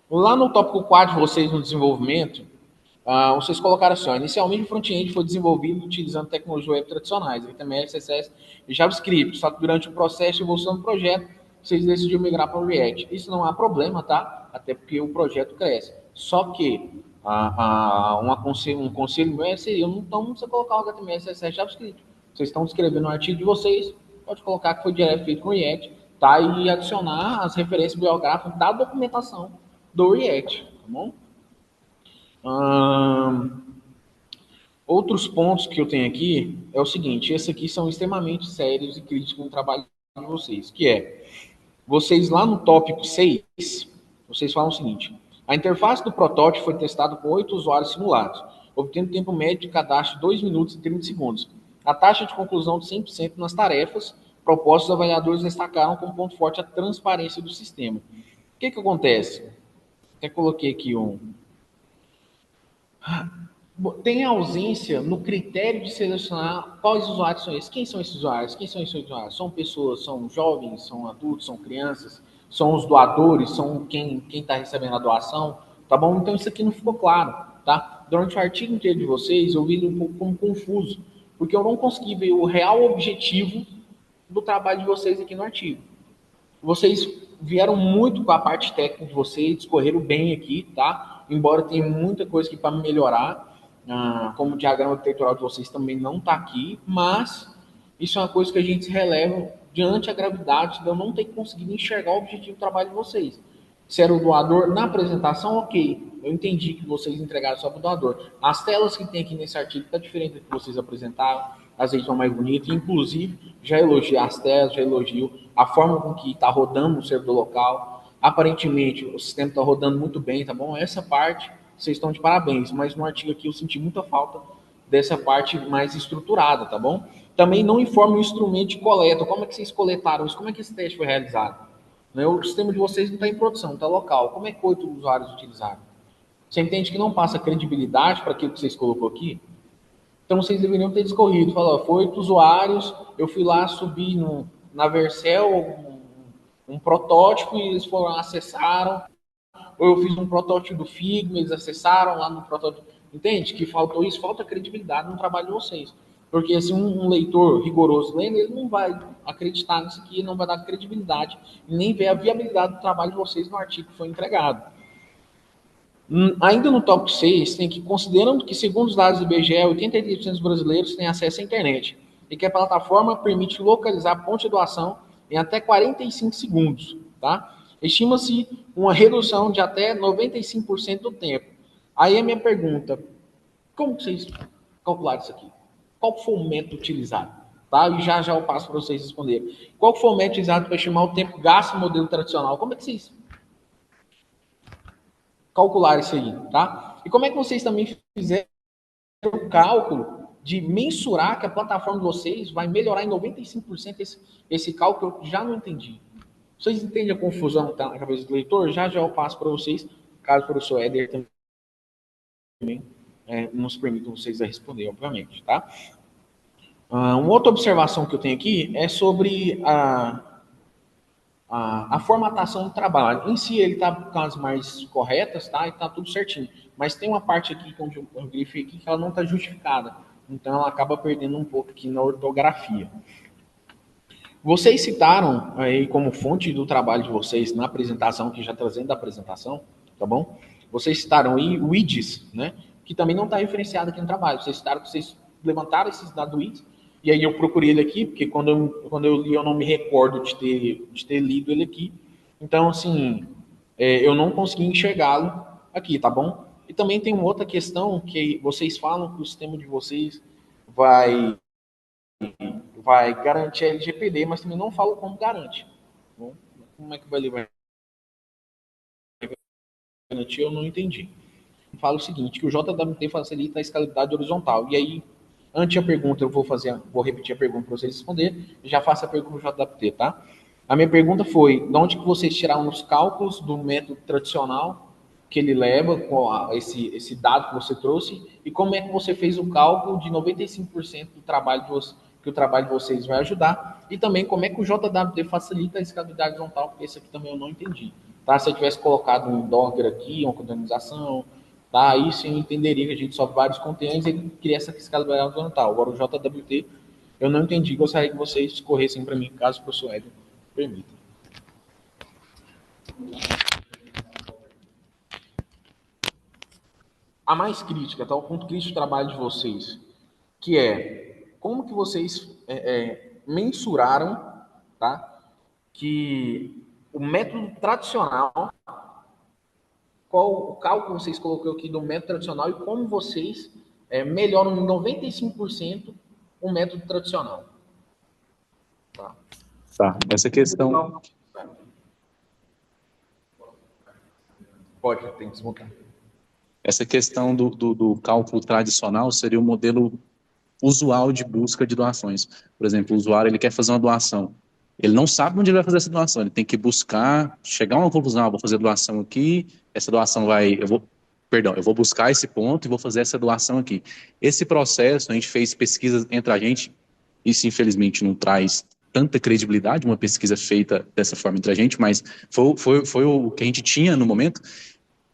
Lá no tópico 4 de vocês no desenvolvimento, vocês colocaram assim, ó, inicialmente o front-end foi desenvolvido utilizando tecnologias web tradicionais, HTML, CSS e JavaScript, só que durante o processo de evolução do projeto, vocês decidiram migrar para o React. Isso não há problema, tá? Até porque o projeto cresce. Só que um conselho meu seria, não você colocar o HTML, CSS e JavaScript. Vocês estão escrevendo um artigo de vocês, pode colocar que foi direto feito com o React, tá? E adicionar as referências bibliográficas da documentação do React, tá bom? Outros pontos que eu tenho aqui é o seguinte, esses aqui são extremamente sérios e críticos no trabalho de vocês, que é, vocês lá no tópico 6, vocês falam o seguinte, a interface do protótipo foi testada com 8 usuários simulados, obtendo tempo médio de cadastro de 2 minutos e 30 segundos. A taxa de conclusão de 100% nas tarefas propostas, os avaliadores destacaram como ponto forte a transparência do sistema. O que acontece? Até coloquei aqui tem ausência no critério de selecionar quais usuários são esses. Quem são esses usuários? Quem são esses usuários? São pessoas, são jovens, são adultos, são crianças, são os doadores, são quem está recebendo a doação, tá bom? Então isso aqui não ficou claro, tá? Durante o artigo inteiro de vocês, eu vi ele um pouco como confuso, porque eu não consegui ver o real objetivo do trabalho de vocês aqui no artigo. Vocês vieram muito com a parte técnica de vocês, discorreram bem aqui, tá? Embora tenha muita coisa aqui para melhorar, como o diagrama arquitetural de vocês também não está aqui, mas isso é uma coisa que a gente releva diante da gravidade de eu não ter conseguido enxergar o objetivo do trabalho de vocês. Se era o doador na apresentação, ok. Eu entendi que vocês entregaram só para o doador. As telas que tem aqui nesse artigo estão diferentes do que vocês apresentaram, às vezes são mais bonitas, inclusive já elogio as telas, já elogio a forma com que está rodando o servidor local. Aparentemente o sistema está rodando muito bem, tá bom? Essa parte vocês estão de parabéns, mas no artigo aqui eu senti muita falta dessa parte mais estruturada, tá bom? Também não informa o instrumento de coleta, como é que vocês coletaram isso, como é que esse teste foi realizado? O sistema de vocês não está em produção, está local. Como é que 8 usuários utilizaram? Você entende que não passa credibilidade para aquilo que vocês colocou aqui? Então vocês deveriam ter discorrido, falar, foi 8 usuários, eu fui lá subir na Vercel um protótipo e eles foram acessaram, ou eu fiz um protótipo do Figma, eles acessaram lá no protótipo. Entende? Que faltou isso, falta credibilidade no trabalho de vocês. Porque se um leitor rigoroso lendo, ele não vai acreditar nisso aqui, não vai dar credibilidade, nem ver a viabilidade do trabalho de vocês no artigo que foi entregado. Ainda no tópico 6, tem que, considerando que, segundo os dados do IBGE, 83% dos brasileiros têm acesso à internet e que a plataforma permite localizar ponto de doação em até 45 segundos, tá? Estima-se uma redução de até 95% do tempo. Aí a minha pergunta, como vocês calcularam isso aqui? Qual foi o método utilizado? Tá? E já eu passo para vocês responderem. Qual foi o método utilizado para estimar o tempo gasto no modelo tradicional? Como é que vocês calcularam isso aí? Tá? E como é que vocês também fizeram o cálculo de mensurar que a plataforma de vocês vai melhorar em 95% esse cálculo? Eu já não entendi. Vocês entendem a confusão que está na cabeça do leitor? Já eu passo para vocês, caso o professor Éder também nos permita vocês a responder, obviamente, tá? Uma outra observação que eu tenho aqui é sobre a formatação do trabalho. Em si, ele está com as mais corretas, tá? E está tudo certinho. Mas tem uma parte aqui, onde eu grifei aqui, que ela não está justificada. Então, ela acaba perdendo um pouco aqui na ortografia. Vocês citaram aí como fonte do trabalho de vocês na apresentação, que já trazendo da apresentação, tá bom? Vocês citaram aí o IDES, né? Que também não está referenciado aqui no trabalho. Vocês citaram que vocês levantaram esses dados do IDES, e aí eu procurei ele aqui, porque quando eu li eu não me recordo de ter lido ele aqui. Então, assim, eu não consegui enxergá-lo aqui, tá bom? E também tem uma outra questão que vocês falam que o sistema de vocês vai garantir a LGPD, mas também não falo como garante. Bom, como é que vai levar eu não entendi. Fala o seguinte, que o JWT facilita a escalabilidade horizontal. E aí, antes da pergunta, vou repetir a pergunta para vocês responderem, e já faço a pergunta para o JWT, tá? A minha pergunta foi, de onde que vocês tiraram os cálculos do método tradicional que ele leva, com esse dado que você trouxe, e como é que você fez o cálculo de 95% do trabalho que o trabalho de vocês vai ajudar, e também como é que o JWT facilita a escalabilidade horizontal, porque esse aqui também eu não entendi. Tá? Se eu tivesse colocado um Docker aqui, uma containerizzação, tá? Aí sim eu entenderia que a gente sobe vários containers e ele cria essa escalabilidade horizontal. Agora o JWT eu não entendi, gostaria que vocês corressem para mim, caso o professor Edson permita. A mais crítica, tá? O ponto crítico do trabalho de vocês, que é como que vocês mensuraram, tá? Que o método tradicional, qual o cálculo que vocês colocou aqui do método tradicional e como vocês melhoram em 95% o método tradicional. Tá? Tá, essa questão. Pode, tem que desmontar. Essa questão do cálculo tradicional seria o modelo usual de busca de doações. Por exemplo, o usuário ele quer fazer uma doação. Ele não sabe onde ele vai fazer essa doação. Ele tem que buscar, chegar a uma conclusão. Vou fazer doação aqui. Essa doação vai, eu vou buscar esse ponto e vou fazer essa doação aqui. Esse processo a gente fez pesquisas entre a gente. Isso infelizmente não traz tanta credibilidade, uma pesquisa feita dessa forma entre a gente, mas foi o que a gente tinha no momento.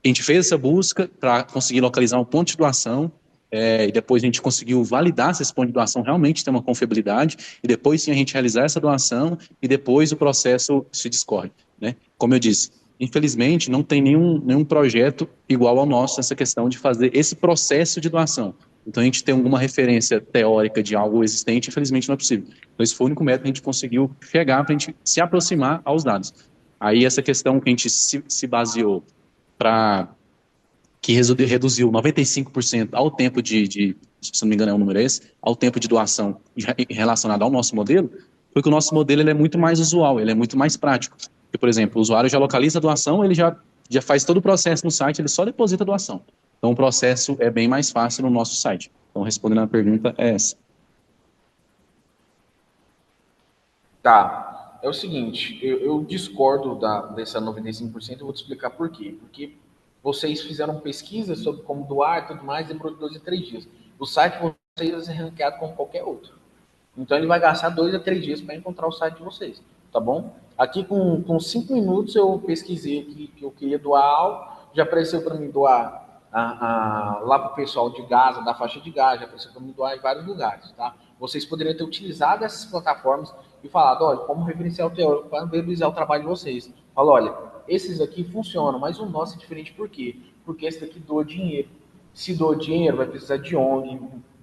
A gente fez essa busca para conseguir localizar um ponto de doação, e depois a gente conseguiu validar se esse ponto de doação realmente tem uma confiabilidade, e depois sim a gente realizar essa doação, e depois o processo se discorre, né? Como eu disse, infelizmente não tem nenhum projeto igual ao nosso nessa questão de fazer esse processo de doação. Então a gente tem alguma referência teórica de algo existente, infelizmente não é possível. Então esse foi o único método que a gente conseguiu chegar para a gente se aproximar aos dados. Aí essa questão que a gente se baseou para que reduziu 95% ao tempo se não me engano é o número esse, ao tempo de doação relacionado ao nosso modelo, porque o nosso modelo ele é muito mais usual, ele é muito mais prático. Porque, por exemplo, o usuário já localiza a doação, ele já faz todo o processo no site, ele só deposita a doação. Então, o processo é bem mais fácil no nosso site. Então, respondendo a pergunta, é essa. Tá. É o seguinte, eu discordo dessa 95%, eu vou te explicar por quê. Porque vocês fizeram pesquisa sobre como doar e tudo mais, demorou de 2 a 3 dias. O site de vocês é ranqueado como qualquer outro. Então ele vai gastar 2 a 3 dias para encontrar o site de vocês, tá bom? Aqui com 5 minutos eu pesquisei que eu queria doar algo, já apareceu para mim doar lá para o pessoal de Gaza, da faixa de Gaza, já apareceu para mim doar em vários lugares, tá? Vocês poderiam ter utilizado essas plataformas e falado, olha, como referencial teórico, para valorizar o trabalho de vocês. Fala, olha, esses aqui funcionam, mas o nosso é diferente por quê? Porque esse daqui doa dinheiro. Se doa dinheiro, vai precisar de ONG,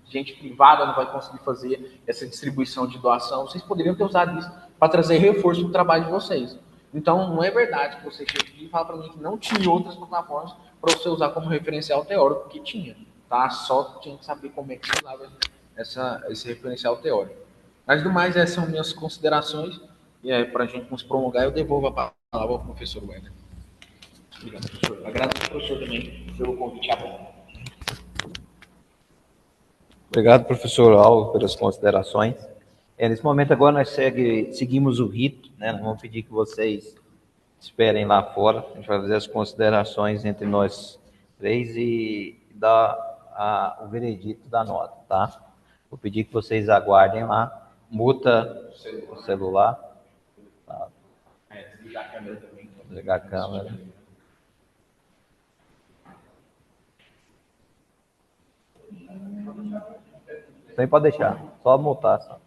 gente privada não vai conseguir fazer essa distribuição de doação. Vocês poderiam ter usado isso para trazer reforço para o trabalho de vocês. Então, não é verdade que você chega e fala para mim que não tinha outras plataformas para você usar como referencial teórico, porque tinha, tá? Só tinha que saber como é que usava esse referencial teórico. Mas, do mais, essas são minhas considerações. E para a gente nos prolongar, eu devolvo a palavra ao professor Wender. Obrigado, professor. Agradeço ao professor também pelo convite aberto. Obrigado, professor Alvo, pelas considerações. Nesse momento agora nós seguimos o rito, né? Nós vamos pedir que vocês esperem lá fora. A gente vai fazer as considerações entre nós três e dar o veredito da nota, tá? Vou pedir que vocês aguardem lá. Muta o celular. Tá? Desligar a câmera também. Desligar a câmera. Isso aí pode deixar. Só mutar. Só.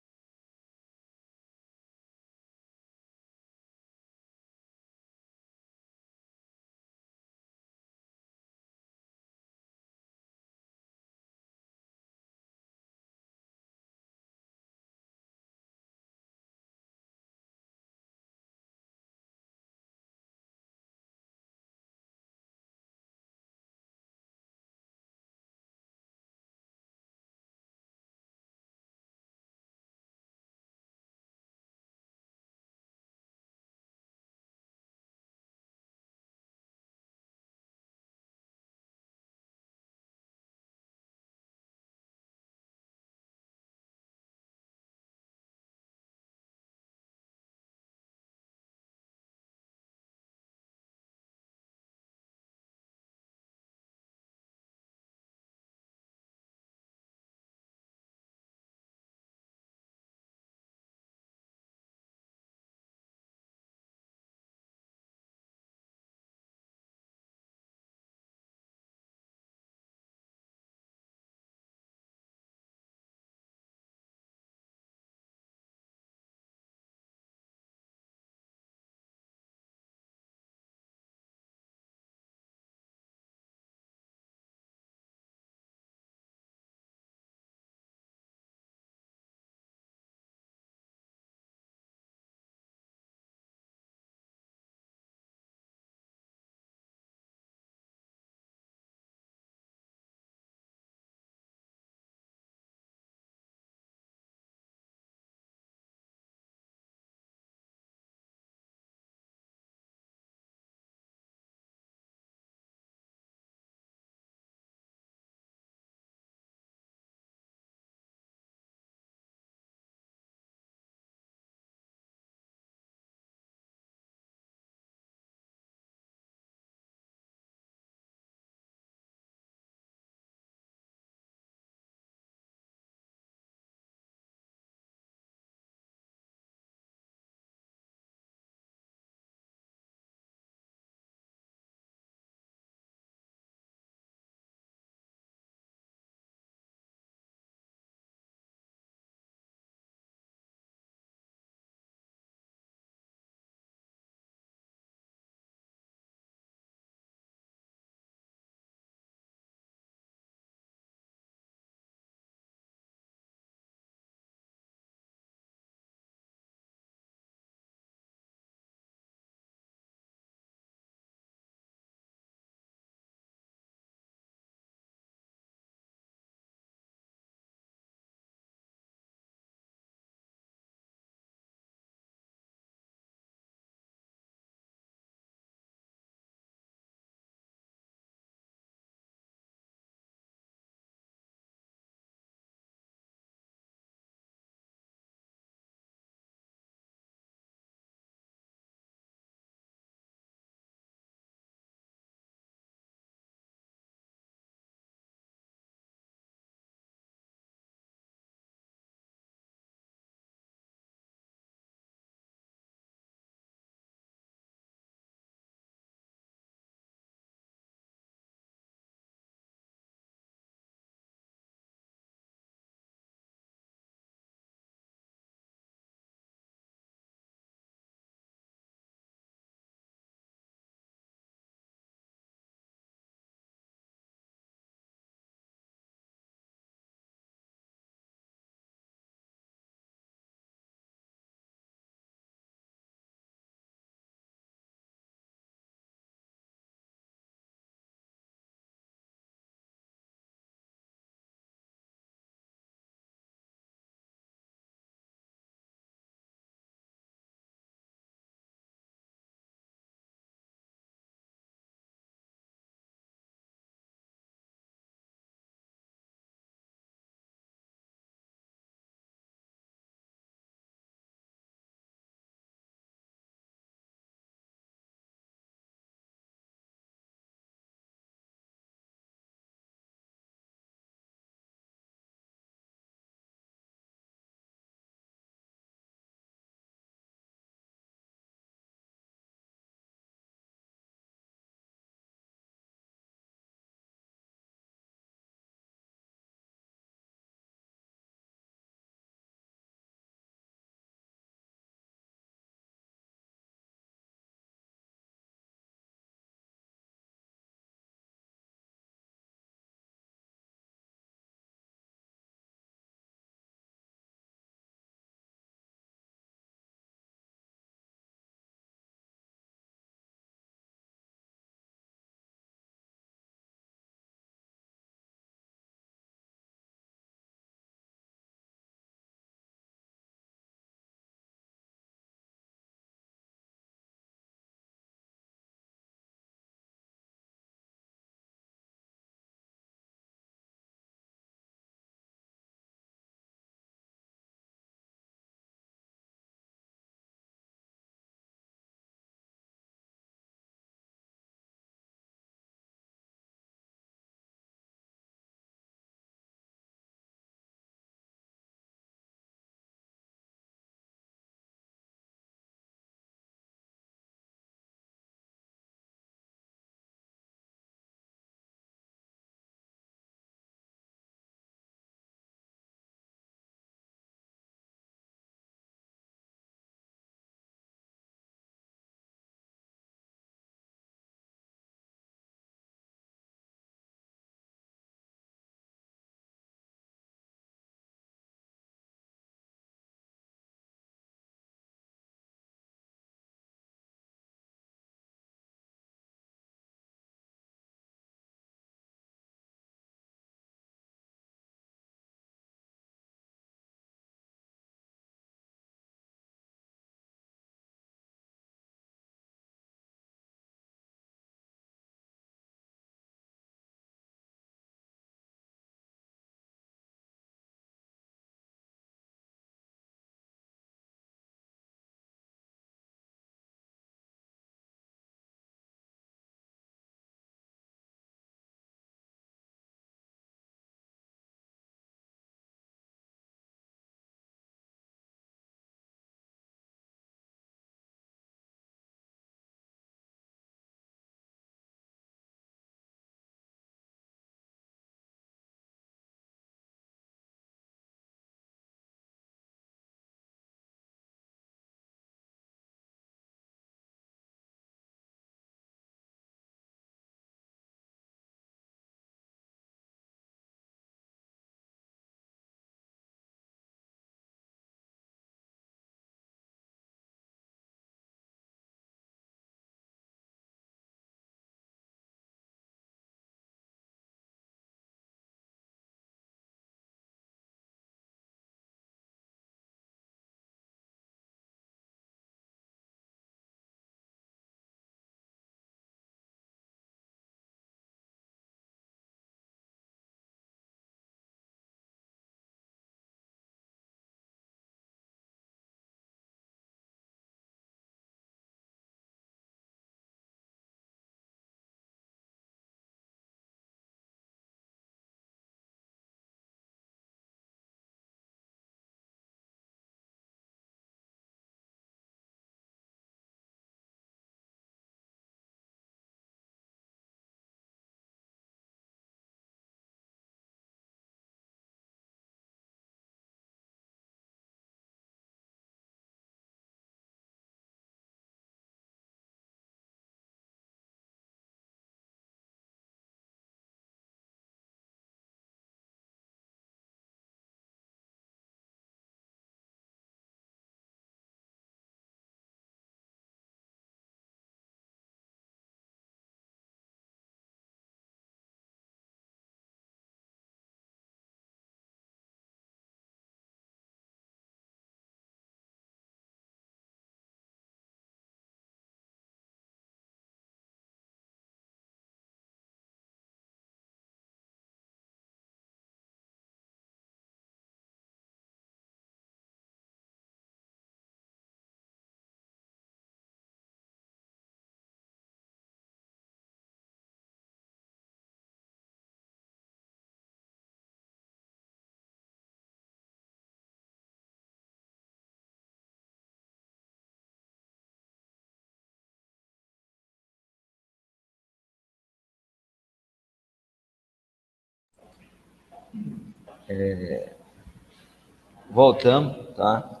Voltamos, tá?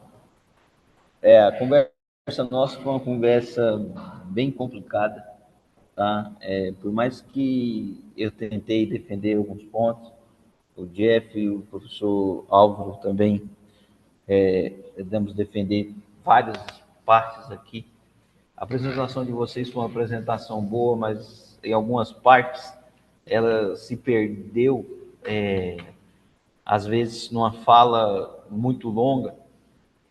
A conversa nossa foi uma conversa bem complicada, tá? Por mais que eu tentei defender alguns pontos, o Jeff e o professor Álvaro também tentamos defender várias partes aqui. A apresentação de vocês foi uma apresentação boa, mas em algumas partes ela se perdeu, às vezes numa fala muito longa,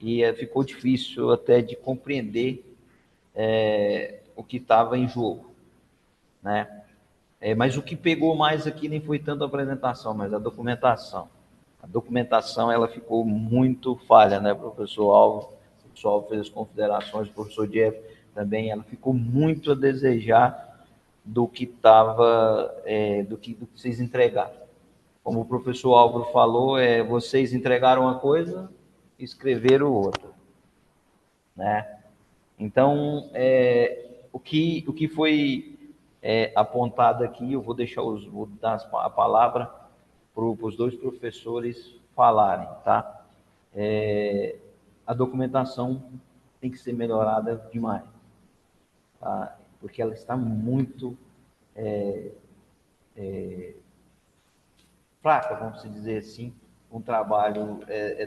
e ficou difícil até de compreender o que estava em jogo, né? Mas o que pegou mais aqui nem foi tanto a apresentação, mas a documentação. A documentação ela ficou muito falha, né, professor Alves? O professor Alves fez as considerações, o professor Jeff também, ela ficou muito a desejar do que estava, do que vocês entregaram. Como o professor Álvaro falou, vocês entregaram uma coisa e escreveram outra, né? Então, o que foi apontado aqui, eu vou dar a palavra para os dois professores falarem, tá? A documentação tem que ser melhorada demais, tá? Porque ela está muito fraca, vamos dizer assim, um trabalho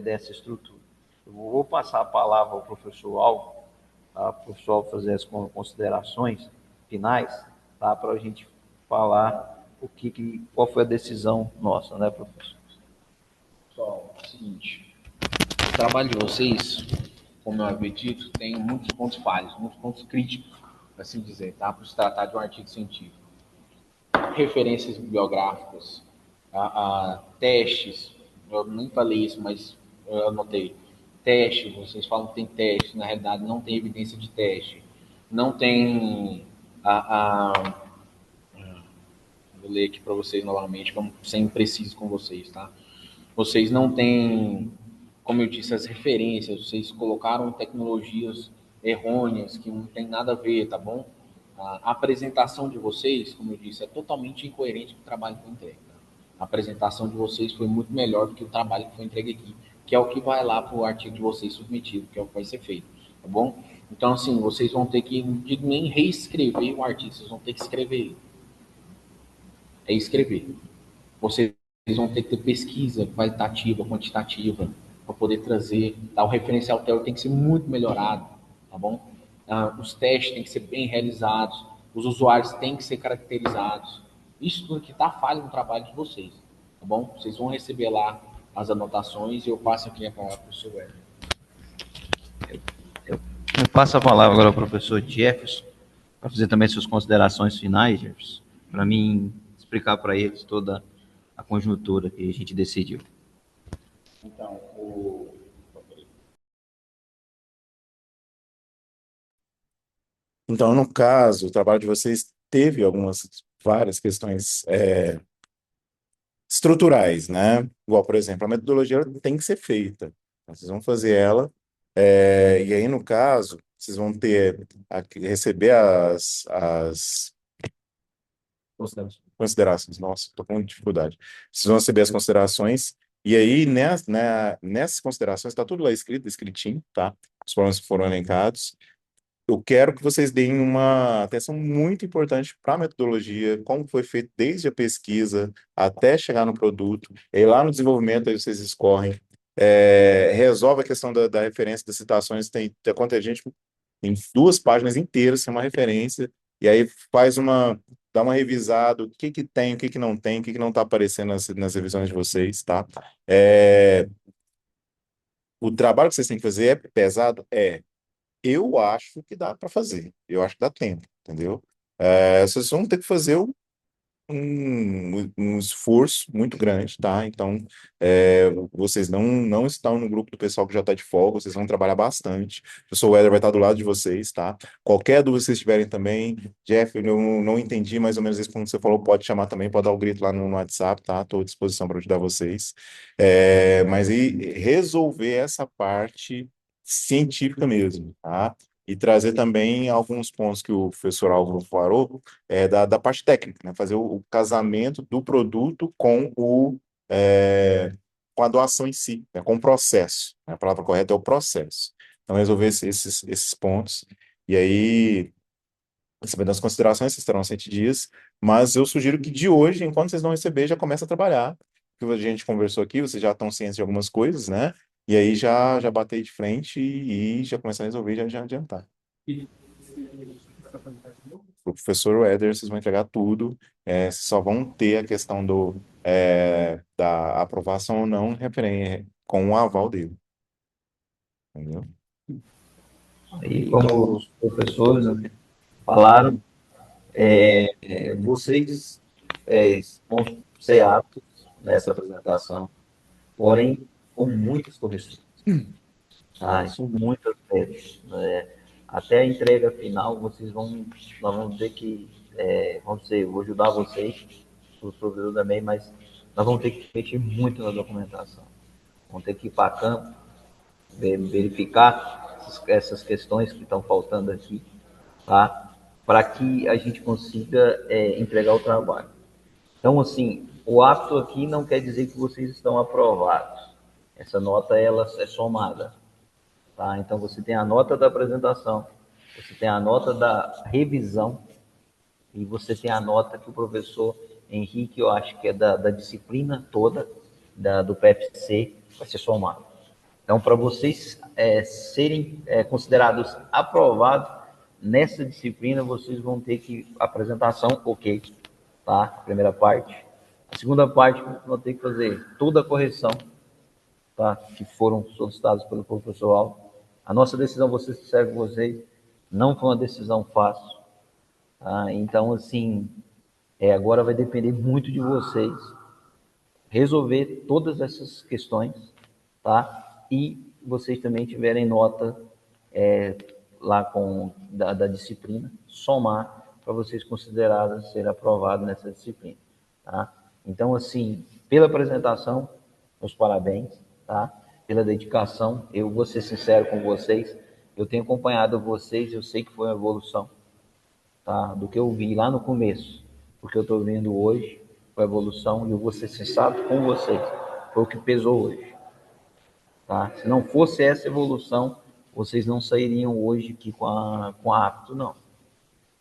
dessa estrutura. Eu vou passar a palavra ao professor Alvo, tá? Para o professor fazer as considerações finais, tá? Para a gente falar qual foi a decisão nossa, né, professor? Pessoal, é o seguinte, o trabalho de vocês, como eu havia dito, tem muitos pontos falhos, muitos pontos críticos, por assim dizer, tá? Para se tratar de um artigo científico. Referências bibliográficas, testes, eu nem falei isso, mas eu anotei. Testes, vocês falam que tem teste, na realidade não tem evidência de teste. Não tem vou ler aqui para vocês novamente, vamos ser impreciso com vocês, tá? Vocês não têm, como eu disse, as referências, vocês colocaram tecnologias errôneas que não tem nada a ver, tá bom? A apresentação de vocês, como eu disse, é totalmente incoerente com o trabalho que foi entregue. Tá? A apresentação de vocês foi muito melhor do que o trabalho que foi entregue aqui, que é o que vai lá para o artigo de vocês submetido, que é o que vai ser feito, tá bom? Então, assim, vocês vão ter que, não digo nem reescrever o artigo, vocês vão ter que escrever ele. É escrever. Vocês vão ter que ter pesquisa qualitativa, quantitativa, para poder trazer. Tá? O referencial teórico tem que ser muito melhorado, tá bom? Os testes têm que ser bem realizados, os usuários têm que ser caracterizados. Isso tudo que está falho no trabalho de vocês, tá bom? Vocês vão receber lá as anotações e eu passo aqui a palavra para o seu Hélio. Eu passo a palavra agora ao professor Jefferson, para fazer também suas considerações finais, Jefferson, para mim explicar para eles toda a conjuntura que a gente decidiu. Então, Então, no caso, o trabalho de vocês teve várias questões estruturais, né? Igual, por exemplo, a metodologia tem que ser feita. Então, vocês vão fazer ela, e aí, no caso, vocês vão receber as considerações. Nossa, estou com dificuldade. Vocês vão receber as considerações, e aí, nessas considerações, está tudo lá escritinho, tá? Os problemas foram elencados. Eu quero que vocês deem uma atenção muito importante para a metodologia, como foi feito desde a pesquisa até chegar no produto. E lá no desenvolvimento, aí vocês escorrem. Resolve a questão da referência das citações. Quanta gente tem 2 páginas inteiras sem uma referência, e aí dá uma revisada, o que tem, o que não tem, o que não está aparecendo nas revisões de vocês, tá? O trabalho que vocês têm que fazer é pesado? Eu acho que dá para fazer. Eu acho que dá tempo, entendeu? Vocês vão ter que fazer um esforço muito grande, tá? Então, vocês não estão no grupo do pessoal que já está de folga, vocês vão trabalhar bastante. O professor Weller vai estar do lado de vocês, tá? Qualquer dúvida que vocês tiverem também, Jeff, eu não entendi mais ou menos isso quando você falou, pode chamar também, pode dar o grito lá no WhatsApp, tá? Estou à disposição para ajudar vocês. Mas e resolver essa parte científica mesmo, tá? E trazer também alguns pontos que o professor Álvaro falou, da parte técnica, né? Fazer o casamento do produto com com a doação em si, né, com o processo. A palavra correta é o processo. Então, resolver esses pontos. E aí, recebendo as considerações, vocês terão 100 dias, mas eu sugiro que de hoje, enquanto vocês não receber, já comece a trabalhar. Porque a gente conversou aqui, vocês já estão cientes de algumas coisas, né? E aí já batei de frente e já começar a resolver e já adiantar. O professor Éder, vocês vão entregar tudo, vocês só vão ter a questão da aprovação ou não com o aval dele. Entendeu? E como os professores, né, falaram, vocês vão ser aptos nessa apresentação, porém com muitas correções. São muitas vezes. Até a entrega final, nós vamos ter que, vou ajudar vocês, os professores também, mas nós vamos ter que mexer muito na documentação. Vamos ter que ir para campo, verificar essas questões que estão faltando aqui, tá? Para que a gente consiga entregar o trabalho. Então, assim, o apto aqui não quer dizer que vocês estão aprovados. Essa nota, ela é somada. Tá? Então, você tem a nota da apresentação, você tem a nota da revisão e você tem a nota que o professor Henrique, eu acho que é da disciplina toda, do PFC, vai ser somado. Então, para vocês serem considerados aprovados nessa disciplina, vocês vão ter que apresentação, ok, tá? A primeira parte. A segunda parte, vão ter que fazer toda a correção, tá? Que foram solicitados pelo professor Alves. A nossa decisão, vocês serve vocês, não foi uma decisão fácil, tá? Então, assim, agora vai depender muito de vocês resolver todas essas questões, tá? E vocês também tiverem nota lá da disciplina, somar para vocês considerarem ser aprovados nessa disciplina, tá? Então, assim, pela apresentação, meus parabéns, tá? Pela dedicação, eu vou ser sincero com vocês, eu tenho acompanhado vocês, eu sei que foi uma evolução, tá? Do que eu vi lá no começo, porque eu estou vendo hoje, foi a evolução, e eu vou ser sincero com vocês, foi o que pesou hoje, tá? Se não fosse essa evolução, vocês não sairiam hoje aqui com a apto, não,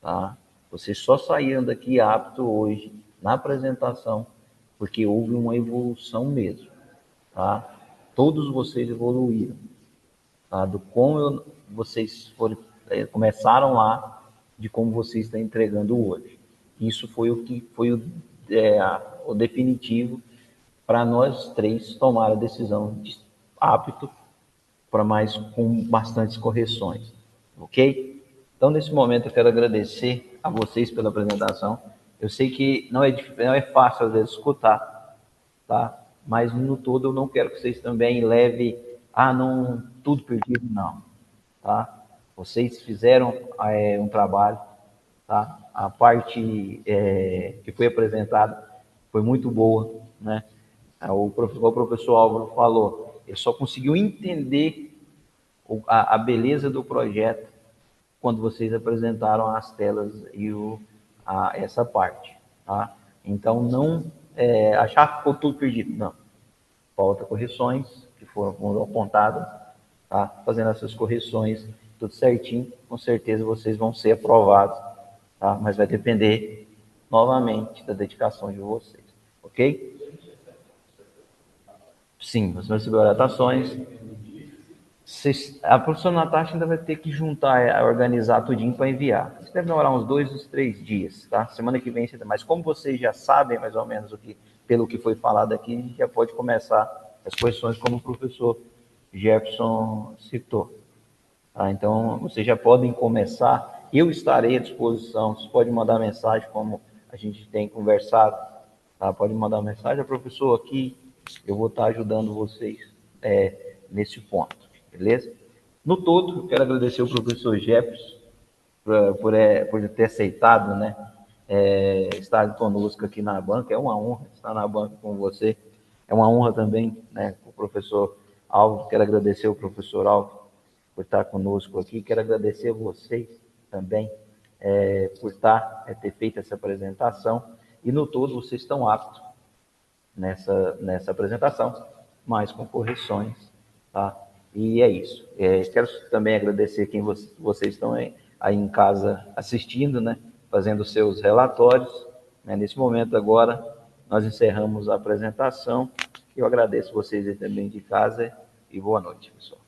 tá? Vocês só saíram daqui apto hoje, na apresentação, porque houve uma evolução mesmo, tá? Todos vocês evoluíram, tá? Do como vocês começaram lá, de como vocês estão entregando hoje. Isso foi o que foi o definitivo para nós três tomar a decisão de apto para mais com bastantes correções, ok? Então, nesse momento, eu quero agradecer a vocês pela apresentação. Eu sei que não é fácil, às vezes, escutar, tá? Mas, no todo, eu não quero que vocês também levem, não, tudo perdido, não, tá? Vocês fizeram um trabalho, tá? A parte que foi apresentada foi muito boa, né? O professor Álvaro falou, ele só conseguiu entender a beleza do projeto quando vocês apresentaram as telas e essa parte, tá? Então, não achar que ficou tudo perdido, não. Falta correções que foram apontadas, tá? Fazendo essas correções tudo certinho, com certeza vocês vão ser aprovados, tá? Mas vai depender, novamente, da dedicação de vocês, ok? Sim, vocês vão receber orientações. A professora Natasha ainda vai ter que juntar, organizar tudinho para enviar. Isso deve demorar uns 2 ou 3 dias, tá? Semana que vem, mas como vocês já sabem mais ou menos pelo que foi falado aqui, a gente já pode começar as correções como o professor Jefferson citou. Tá? Então, vocês já podem começar. Eu estarei à disposição. Vocês podem mandar mensagem, como a gente tem conversado. Tá? Pode mandar mensagem, professor, aqui eu vou estar ajudando vocês nesse ponto, beleza? No todo, eu quero agradecer ao professor Jefferson por ter aceitado, né, estar conosco aqui na banca. É uma honra estar na banca com você. É uma honra também, né, com o professor Alvo. Quero agradecer ao professor Alvo por estar conosco aqui. Quero agradecer a vocês também por ter feito essa apresentação. E no todo, vocês estão aptos nessa apresentação. mas com correções, tá? E é isso. Quero também agradecer quem vocês estão aí em casa assistindo, né? Fazendo seus relatórios. Né? Nesse momento agora, nós encerramos a apresentação. Eu agradeço vocês aí também de casa e boa noite, pessoal.